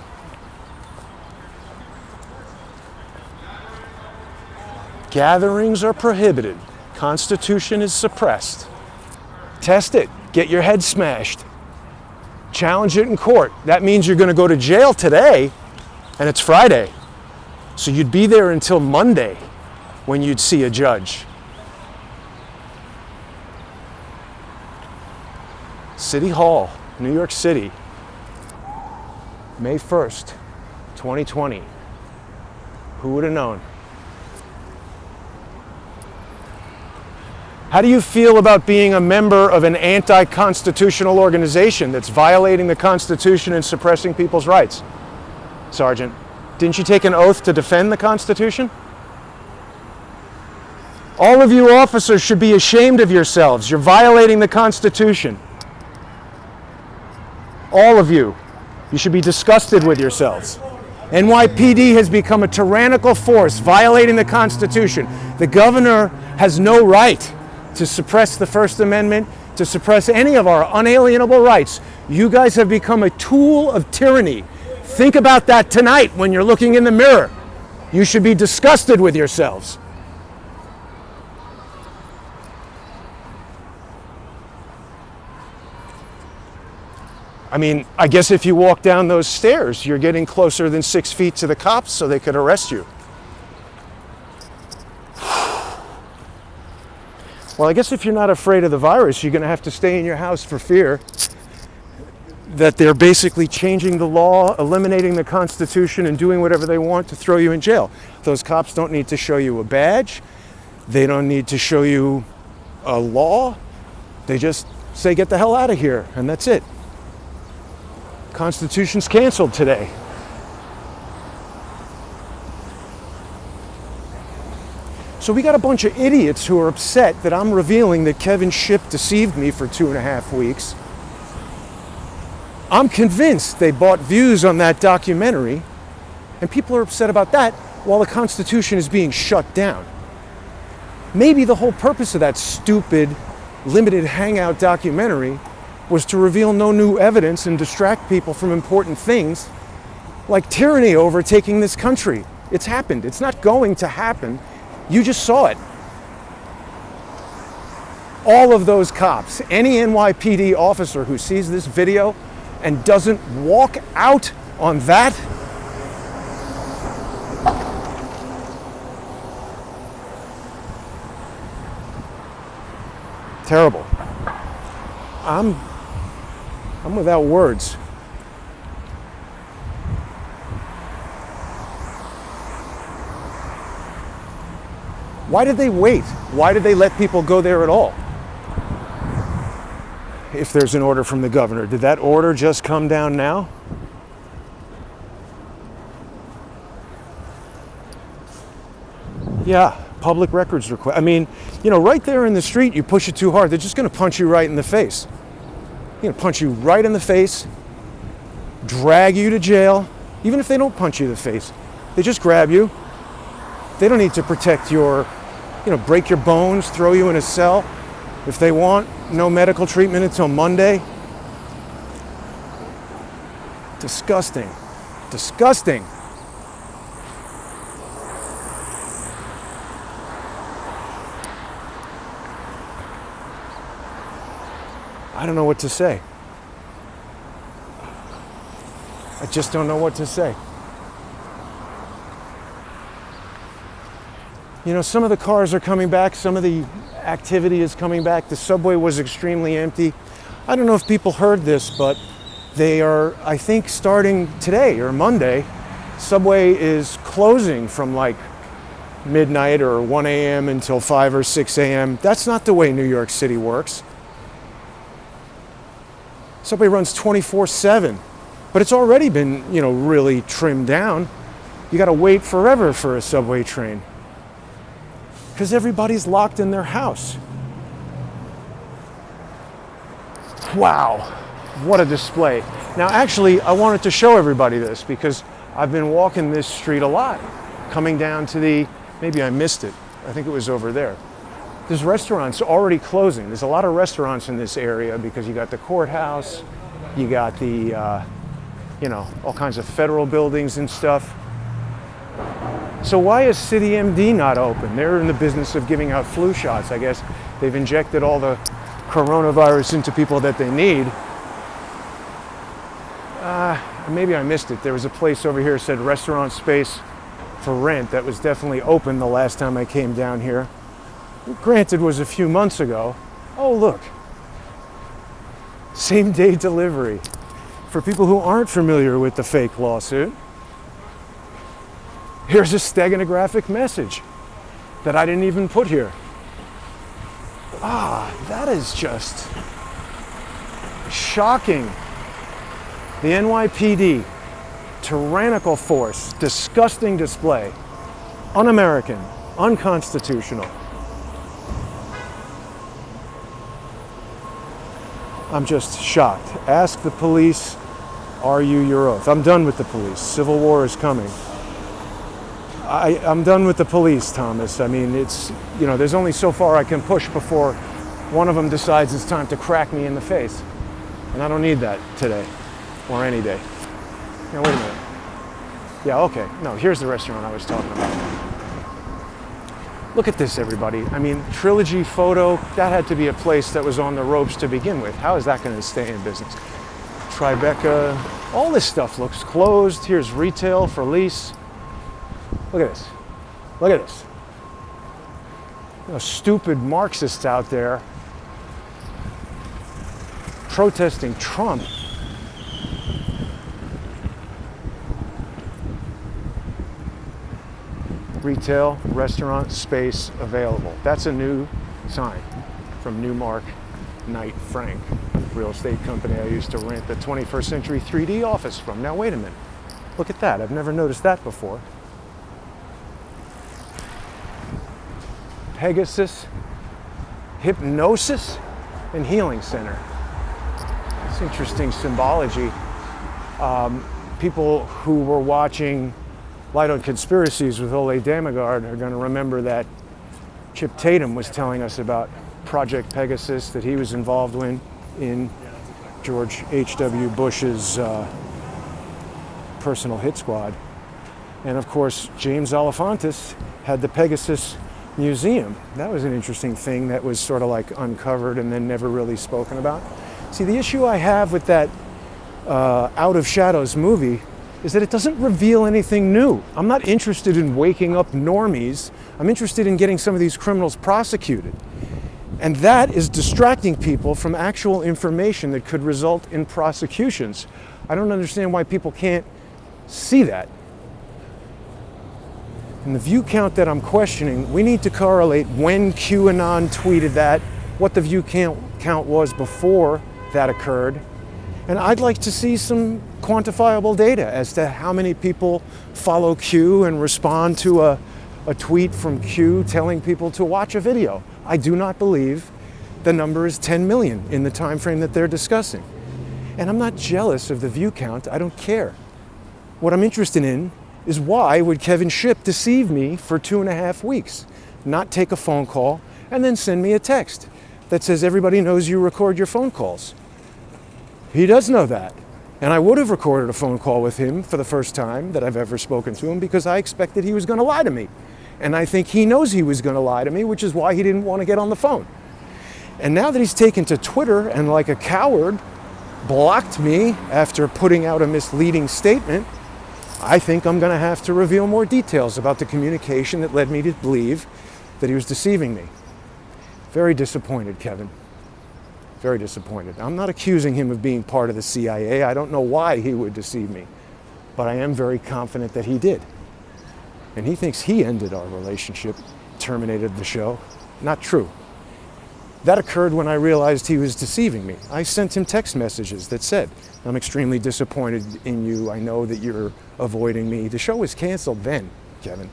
Gatherings are prohibited. Constitution is suppressed. Test it. Get your head smashed. Challenge it in court. That means you're going to go to jail today, and it's Friday. So you'd be there until Monday when you'd see a judge. City Hall, New York City, May 1st, 2020. Who would have known? How do you feel about being a member of an anti-constitutional organization that's violating the Constitution and suppressing people's rights? Sergeant, didn't you take an oath to defend the Constitution? All of you officers should be ashamed of yourselves. You're violating the Constitution. All of you. You should be disgusted with yourselves. NYPD has become a tyrannical force violating the Constitution. The governor has no right to suppress the First Amendment, to suppress any of our unalienable rights. You guys have become a tool of tyranny. Think about that tonight when you're looking in the mirror. You should be disgusted with yourselves. I mean, I guess if you walk down those stairs, you're getting closer than 6 feet to the cops so they could arrest you. Well, I guess if you're not afraid of the virus, you're going to have to stay in your house for fear that they're basically changing the law, eliminating the Constitution, and doing whatever they want to throw you in jail. Those cops don't need to show you a badge. They don't need to show you a law. They just say, get the hell out of here, and that's it. Constitution's canceled today. So we got a bunch of idiots who are upset that I'm revealing that Kevin Shipp deceived me for 2.5 weeks. I'm convinced they bought views on that documentary, and people are upset about that while the Constitution is being shut down. Maybe the whole purpose of that stupid, limited hangout documentary was to reveal no new evidence and distract people from important things like tyranny overtaking this country. It's happened. It's not going to happen. You just saw it. All of those cops, any NYPD officer who sees this video and doesn't walk out on that, terrible. I'm without words. Why did they wait? Why did they let people go there at all? If there's an order from the governor, did that order just come down now? Yeah, public records request. I mean, right there in the street, you push it too hard, they're just going to punch you right in the face. Punch you right in the face, drag you to jail. Even if they don't punch you in the face, they just grab you. They don't need to protect your, break your bones, throw you in a cell. If they want, no medical treatment until Monday. Disgusting. Disgusting. I don't know what to say. I just don't know what to say. Some of the cars are coming back, some of the activity is coming back. The subway was extremely empty. I don't know if people heard this, but they are, I think, starting today or Monday, subway is closing from like midnight or 1 a.m. until 5 or 6 a.m. That's not the way New York City works. Subway runs 24/7, but it's already been, really trimmed down. You got to wait forever for a subway train because everybody's locked in their house. Wow, what a display. Now, actually, I wanted to show everybody this because I've been walking this street a lot, coming down to maybe I missed it. I think it was over there. there's restaurants already closing. There's a lot of restaurants in this area because you got the courthouse, you got the, all kinds of federal buildings and stuff. So why is City MD not open? They're in the business of giving out flu shots. I guess they've injected all the coronavirus into people that they need. Maybe I missed it. There was a place over here that said restaurant space for rent. That was definitely open the last time I came down here. Granted, was a few months ago. Oh, look. Same day delivery. For people who aren't familiar with the fake lawsuit, here's a steganographic message that I didn't even put here. That is just shocking. The NYPD, tyrannical force, disgusting display, un-American, unconstitutional. I'm just shocked. Ask the police, are you your oath? I'm done with the police. Civil war is coming. I'm done with the police, Thomas. I mean, it's, there's only so far I can push before one of them decides it's time to crack me in the face. And I don't need that today or any day. Now, wait a minute. Yeah, okay. No, here's the restaurant I was talking about. Look at this, everybody. I mean, Trilogy Photo, that had to be a place that was on the ropes to begin with. How is that going to stay in business? Tribeca, all this stuff looks closed. Here's retail for lease. Look at this. Look at this. Stupid Marxists out there protesting Trump. Retail, restaurant, space available. That's a new sign from Newmark Knight Frank, real estate company I used to rent the 21st Century 3D office from. Now wait a minute. Look at that. I've never noticed that before. Pegasus, Hypnosis, and Healing Center. It's interesting symbology. People who were watching Light on Conspiracies with Ole Damagard are going to remember that Chip Tatum was telling us about Project Pegasus that he was involved in George H.W. Bush's personal hit squad. And of course, James Alefantis had the Pegasus Museum. That was an interesting thing that was sort of like uncovered and then never really spoken about. See, the issue I have with that Out of Shadows movie is that it doesn't reveal anything new. I'm not interested in waking up normies. I'm interested in getting some of these criminals prosecuted. And that is distracting people from actual information that could result in prosecutions. I don't understand why people can't see that. And the view count that I'm questioning, we need to correlate when QAnon tweeted that, what the view count was before that occurred. And I'd like to see some quantifiable data as to how many people follow Q and respond to a tweet from Q telling people to watch a video. I do not believe the number is 10 million in the time frame that they're discussing. And I'm not jealous of the view count. I don't care. What I'm interested in is why would Kevin Shipp deceive me for 2.5 weeks, not take a phone call, and then send me a text that says everybody knows you record your phone calls. He does know that. And I would have recorded a phone call with him for the first time that I've ever spoken to him because I expected he was going to lie to me. And I think he knows he was going to lie to me, which is why he didn't want to get on the phone. And now that he's taken to Twitter and like a coward blocked me after putting out a misleading statement, I think I'm going to have to reveal more details about the communication that led me to believe that he was deceiving me. Very disappointed, Kevin. Very disappointed. I'm not accusing him of being part of the CIA. I don't know why he would deceive me, but I am very confident that he did. And he thinks he ended our relationship, terminated the show. Not true. That occurred when I realized he was deceiving me. I sent him text messages that said, I'm extremely disappointed in you. I know that you're avoiding me. The show was canceled then, Kevin.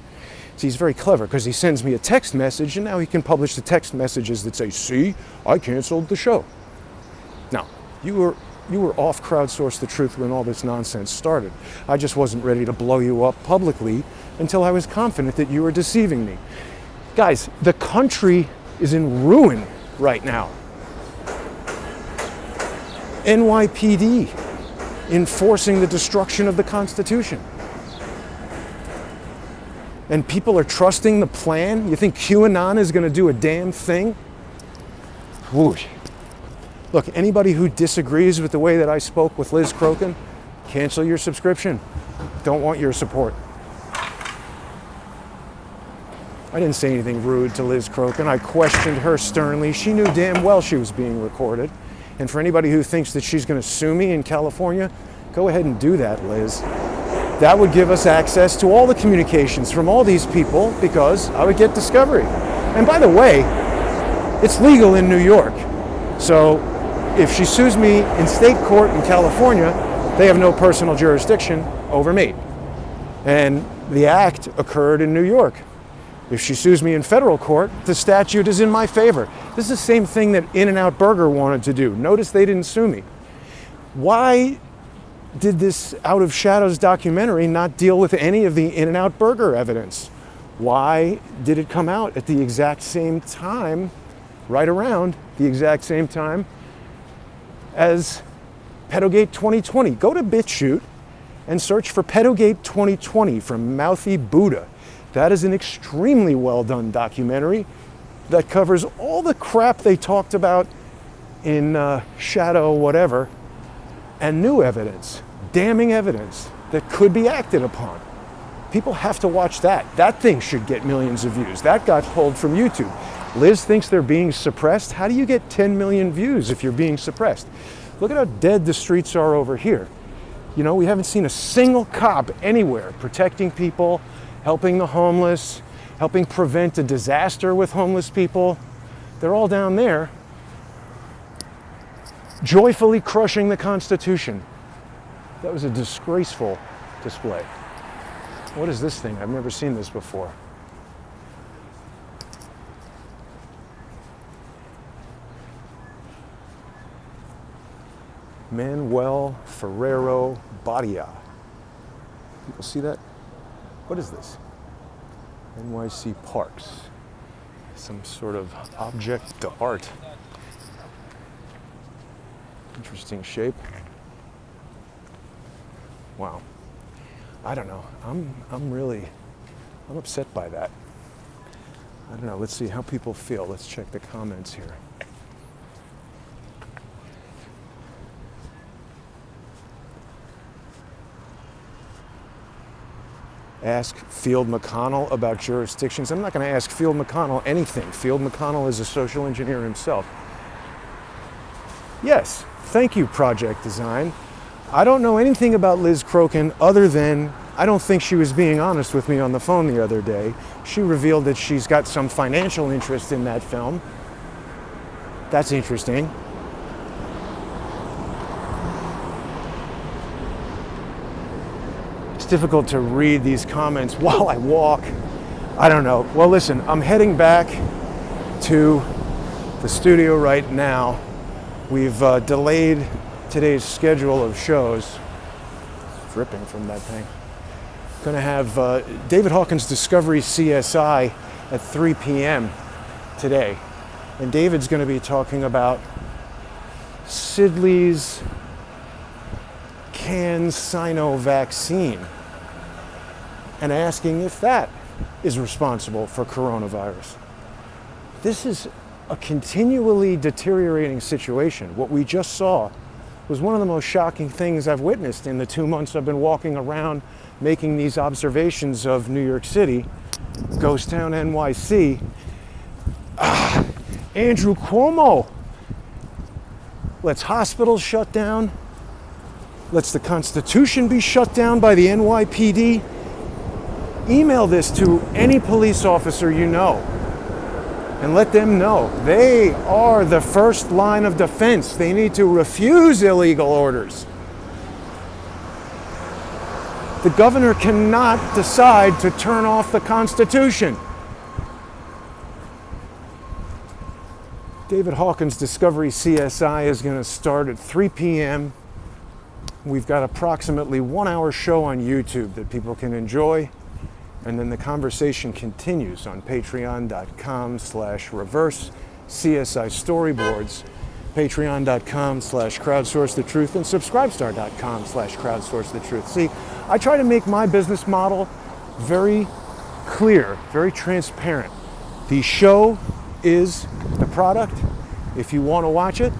So he's very clever because he sends me a text message and now he can publish the text messages that say, see, I canceled the show. Now, you were off Crowdsource the Truth when all this nonsense started. I just wasn't ready to blow you up publicly until I was confident that you were deceiving me. Guys, the country is in ruin right now. NYPD enforcing the destruction of the Constitution. And people are trusting the plan? You think QAnon is going to do a damn thing? Whoosh. Look, anybody who disagrees with the way that I spoke with Liz Crokin, cancel your subscription. Don't want your support. I didn't say anything rude to Liz Crokin. I questioned her sternly. She knew damn well she was being recorded. And for anybody who thinks that she's going to sue me in California, go ahead and do that, Liz. That would give us access to all the communications from all these people because I would get discovery. And by the way, it's legal in New York. So if she sues me in state court in California, they have no personal jurisdiction over me. And the act occurred in New York. If she sues me in federal court, the statute is in my favor. This is the same thing that In-N-Out Burger wanted to do. Notice they didn't sue me. Why did this Out of Shadows documentary not deal with any of the In-N-Out Burger evidence? Why did it come out at the exact same time, right around the exact same time as Pedogate 2020? Go to BitChute and search for Pedogate 2020 from Mouthy Buddha. That is an extremely well done documentary that covers all the crap they talked about in Shadow whatever, and new evidence, damning evidence that could be acted upon. People have to watch that. That thing should get millions of views. That got pulled from YouTube. Liz thinks they're being suppressed. How do you get 10 million views if you're being suppressed? Look at how dead the streets are over here. You know, we haven't seen a single cop anywhere protecting people, helping the homeless, helping prevent a disaster with homeless people. They're all down there, joyfully crushing the Constitution. That was a disgraceful display. What is this thing? I've never seen this before. Manuel Ferrero Badia. People see that? What is this? NYC Parks. Some sort of object d'art. Interesting shape. Wow. I don't know. I'm upset by that. I don't know. Let's see how people feel. Let's check the comments here. Ask Field McConnell about jurisdictions. I'm not going to ask Field McConnell anything. Field McConnell is a social engineer himself. Yes, thank you, Project Design. I don't know anything about Liz Crokin other than I don't think she was being honest with me on the phone the other day. She revealed that she's got some financial interest in that film. That's interesting. It's difficult to read these comments while I walk. I don't know. Well, listen, I'm heading back to the studio right now. We've delayed today's schedule of shows. It's dripping from that thing. Going to have David Hawkins' Discovery CSI at 3 p.m. today. And David's going to be talking about Sidley's CanSino vaccine and asking if that is responsible for coronavirus. This is a continually deteriorating situation. What we just saw was one of the most shocking things I've witnessed in the 2 months I've been walking around making these observations of New York City, Ghost Town NYC. Andrew Cuomo lets hospitals shut down, lets the Constitution be shut down by the NYPD. Email this to any police officer you know and let them know they are the first line of defense. They need to refuse illegal orders. The governor cannot decide to turn off the Constitution. David Hawkins' Discovery CSI is going to start at 3 p.m. We've got approximately 1 hour show on YouTube that people can enjoy. And then the conversation continues on patreon.com/reverse CSI storyboards, patreon.com/crowdsourcethetruth, and subscribestar.com/crowdsourcethetruth. See, I try to make my business model very clear, very transparent. The show is the product. If you want to watch it,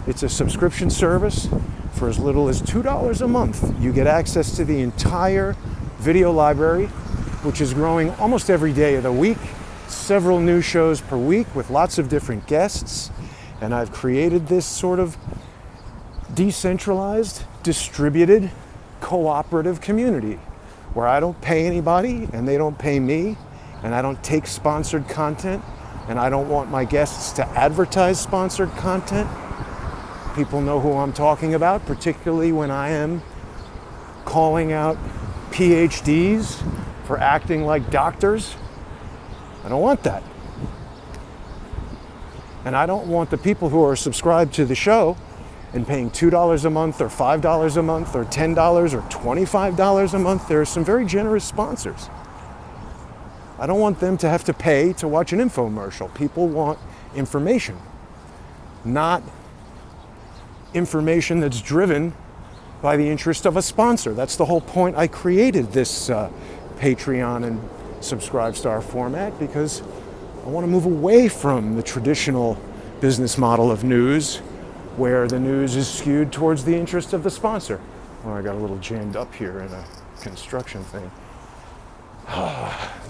it's a subscription service. For as little as $2 a month, you get access to the entire video library, which is growing almost every day of the week. Several new shows per week with lots of different guests. And I've created this sort of decentralized, distributed, cooperative community where I don't pay anybody and they don't pay me, and I don't take sponsored content, and I don't want my guests to advertise sponsored content. People know who I'm talking about, particularly when I am calling out PhDs for acting like doctors. I don't want that. And I don't want the people who are subscribed to the show and paying $2 a month or $5 a month or $10 or $25 a month. There are some very generous sponsors. I don't want them to have to pay to watch an infomercial. People want information, not information that's driven by the interest of a sponsor. That's the whole point I created this Patreon and Subscribestar format, because I want to move away from the traditional business model of news where the news is skewed towards the interest of the sponsor. Oh, I got a little jammed up here in a construction thing.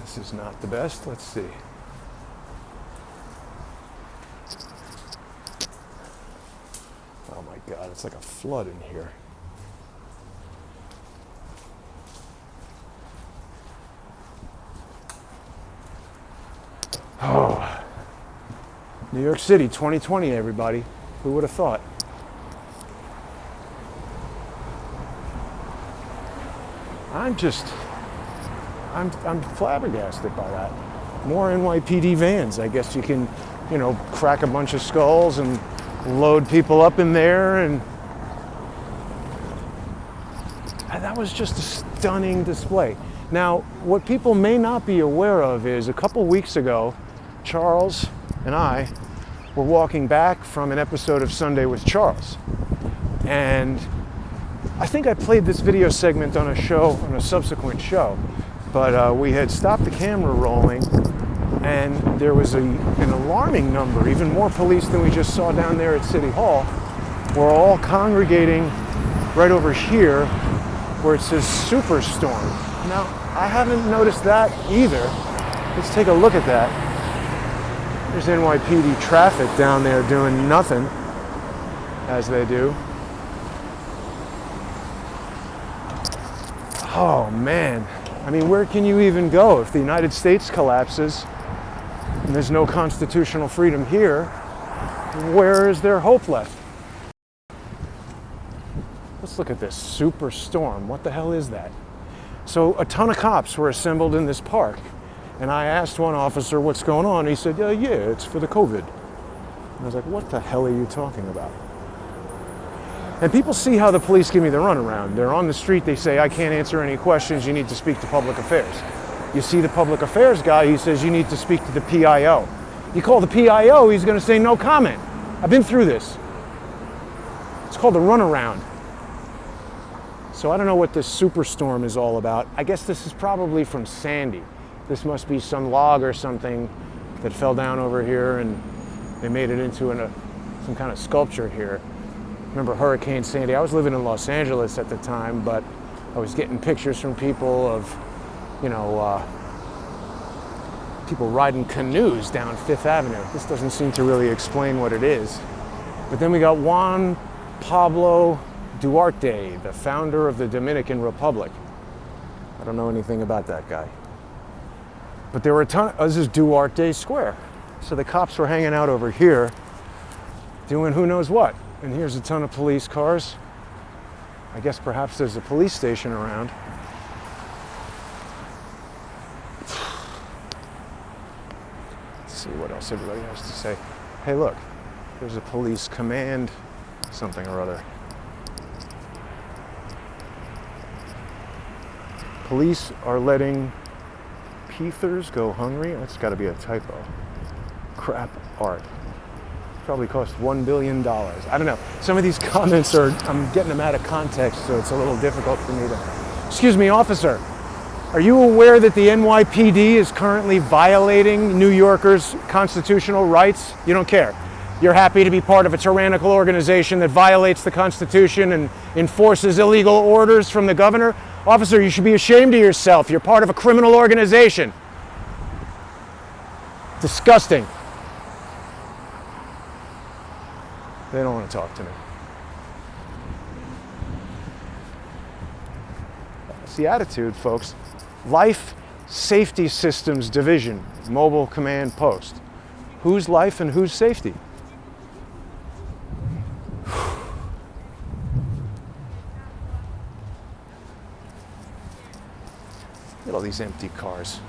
This is not the best. Let's see. Oh my God, it's like a flood in here. Oh, New York City 2020, everybody. Who would have thought? I'm flabbergasted by that. More NYPD vans. I guess you can, crack a bunch of skulls and load people up in there, and that was just a stunning display. Now, what people may not be aware of is a couple weeks ago, Charles and I were walking back from an episode of Sunday with Charles. And I think I played this video segment on a subsequent show, but we had stopped the camera rolling, and there was an alarming number, even more police than we just saw down there at City Hall, were all congregating right over here where it says Superstorm. Now, I haven't noticed that either. Let's take a look at that. There's NYPD traffic down there doing nothing, as they do. Oh man, I mean, where can you even go if the United States collapses and there's no constitutional freedom here? Where is there hope left? Let's look at this Superstorm. What the hell is that? So a ton of cops were assembled in this park, and I asked one officer what's going on. He said, yeah, it's for the COVID. And I was like, what the hell are you talking about? And people see how the police give me the runaround. They're on the street, they say, I can't answer any questions, you need to speak to public affairs. You see the public affairs guy, he says, you need to speak to the PIO. You call the PIO, he's gonna say no comment. I've been through this. It's called the runaround. So I don't know what this Superstorm is all about. I guess this is probably from Sandy. This must be some log or something that fell down over here and they made it into some kind of sculpture here. Remember Hurricane Sandy? I was living in Los Angeles at the time, but I was getting pictures from people of, people riding canoes down Fifth Avenue. This doesn't seem to really explain what it is. But then we got Juan Pablo Duarte, the founder of the Dominican Republic. I don't know anything about that guy. But there were a ton, this is Duarte Square. So the cops were hanging out over here doing who knows what. And here's a ton of police cars. I guess perhaps there's a police station around. Let's see what else everybody has to say. Hey, look, there's a police command something or other. Police are letting teethers go hungry. That's got to be a typo. Crap art. Probably cost $1 billion. I don't know. Some of these comments I'm getting them out of context, so it's a little difficult for me to... Excuse me, officer. Are you aware that the NYPD is currently violating New Yorkers' constitutional rights? You don't care. You're happy to be part of a tyrannical organization that violates the Constitution and enforces illegal orders from the governor? Officer, you should be ashamed of yourself. You're part of a criminal organization. Disgusting. They don't want to talk to me. That's the attitude, folks. Life Safety Systems Division, Mobile Command Post. Whose life and whose safety? Look at all these empty cars.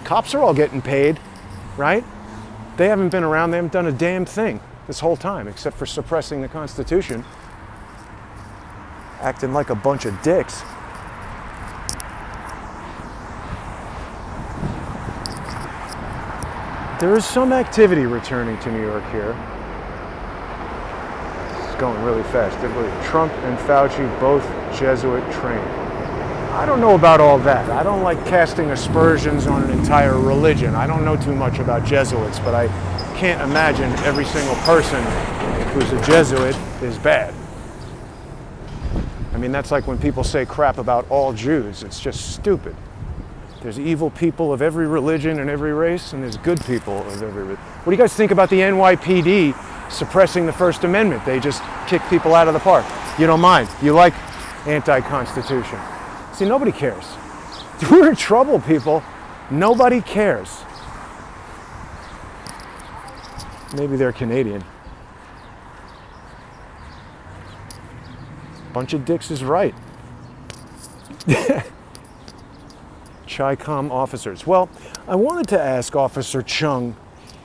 Cops are all getting paid, right? They haven't been around, they haven't done a damn thing this whole time, except for suppressing the Constitution, acting like a bunch of dicks. There is some activity returning to New York here. It's going really fast. Trump and Fauci, both Jesuit trained. I don't know about all that. I don't like casting aspersions on an entire religion. I don't know too much about Jesuits, but I can't imagine every single person who's a Jesuit is bad. I mean, that's like when people say crap about all Jews. It's just stupid. There's evil people of every religion and every race, and there's good people of every religion. What do you guys think about the NYPD suppressing the First Amendment? They just kick people out of the park. You don't mind. You like anti-Constitution. See, nobody cares. We're in trouble, people. Nobody cares. Maybe they're Canadian. Bunch of dicks is right. Chi-Com officers. Well, I wanted to ask Officer Chung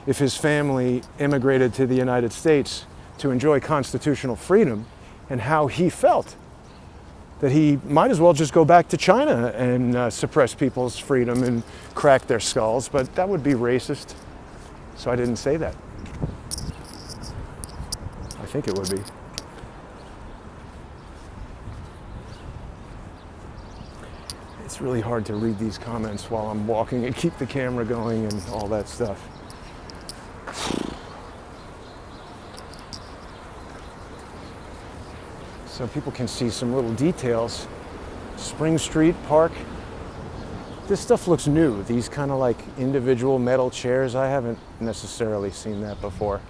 if his family immigrated to the United States to enjoy constitutional freedom and how he felt. That he might as well just go back to China and suppress people's freedom and crack their skulls, but that would be racist. So I didn't say that. I think it would be. It's really hard to read these comments while I'm walking and keep the camera going and all that stuff. So people can see some little details. Spring Street Park. This stuff looks new. These kind of like individual metal chairs. I haven't necessarily seen that before.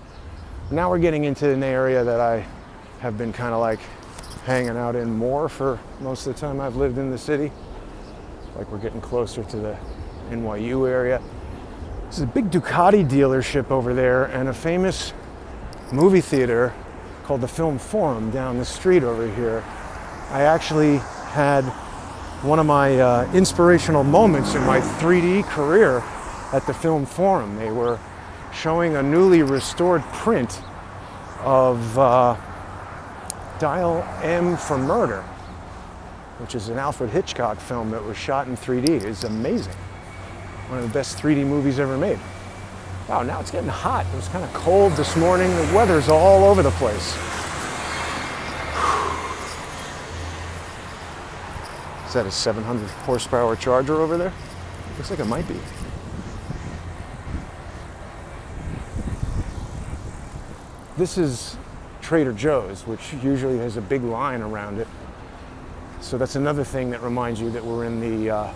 Now we're getting into an area that I have been kind of like hanging out in more for most of the time I've lived in the city. Like we're getting closer to the NYU area. There's a big Ducati dealership over there and a famous movie theater called the Film Forum down the street over here. I actually had one of my inspirational moments in my 3D career at the Film Forum. They were showing a newly restored print of Dial M for Murder, which is an Alfred Hitchcock film that was shot in 3D. It's amazing. One of the best 3D movies ever made. Wow, now it's getting hot. It was kind of cold this morning. The weather's all over the place. Is that a 700 horsepower Charger over there? Looks like it might be. This is Trader Joe's, which usually has a big line around it. So that's another thing that reminds you that we're in the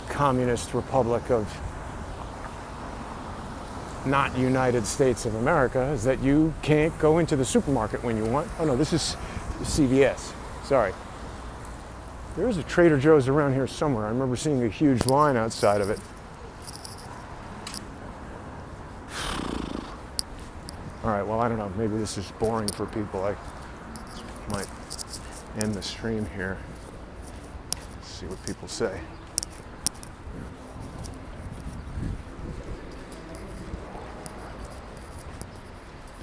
Communist Republic of not United States of America, is that you can't go into the supermarket when you want. Oh no, this is CVS. Sorry. There is a Trader Joe's around here somewhere. I remember seeing a huge line outside of it. All right, well, I don't know. Maybe this is boring for people. I might end the stream here. Let's see what people say.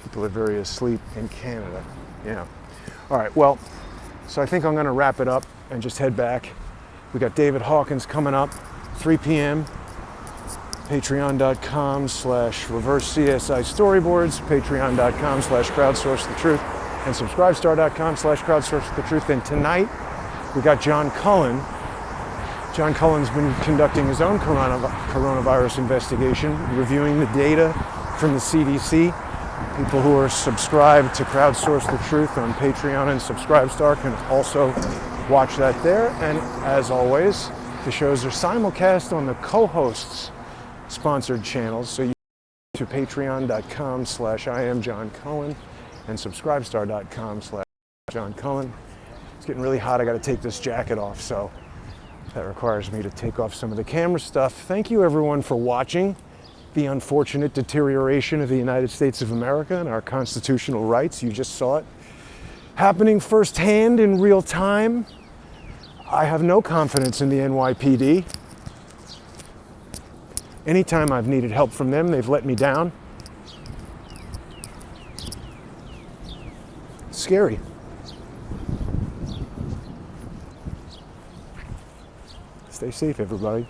People are very asleep in Canada. Yeah. All right, well, so I think I'm going to wrap it up and just head back. We got David Hawkins coming up, 3 p.m. Patreon.com/reverse-CSI storyboards, Patreon.com/crowdsourcethetruth, and Subscribestar.com/crowdsourcethetruth. And tonight, we got John Cullen. John Cullen's been conducting his own coronavirus investigation, reviewing the data from the CDC. People who are subscribed to Crowdsource the Truth on Patreon and Subscribestar can also watch that there. And as always, the shows are simulcast on the co-hosts' sponsored channels. So you go to patreon.com/IamJohnCullen and Subscribestar.com/John Cullen. It's getting really hot. I got to take this jacket off, so that requires me to take off some of the camera stuff. Thank you everyone for watching the unfortunate deterioration of the United States of America and our constitutional rights. You just saw it happening firsthand in real time. I have no confidence in the NYPD. Anytime I've needed help from them, they've let me down. It's scary. Stay safe, everybody.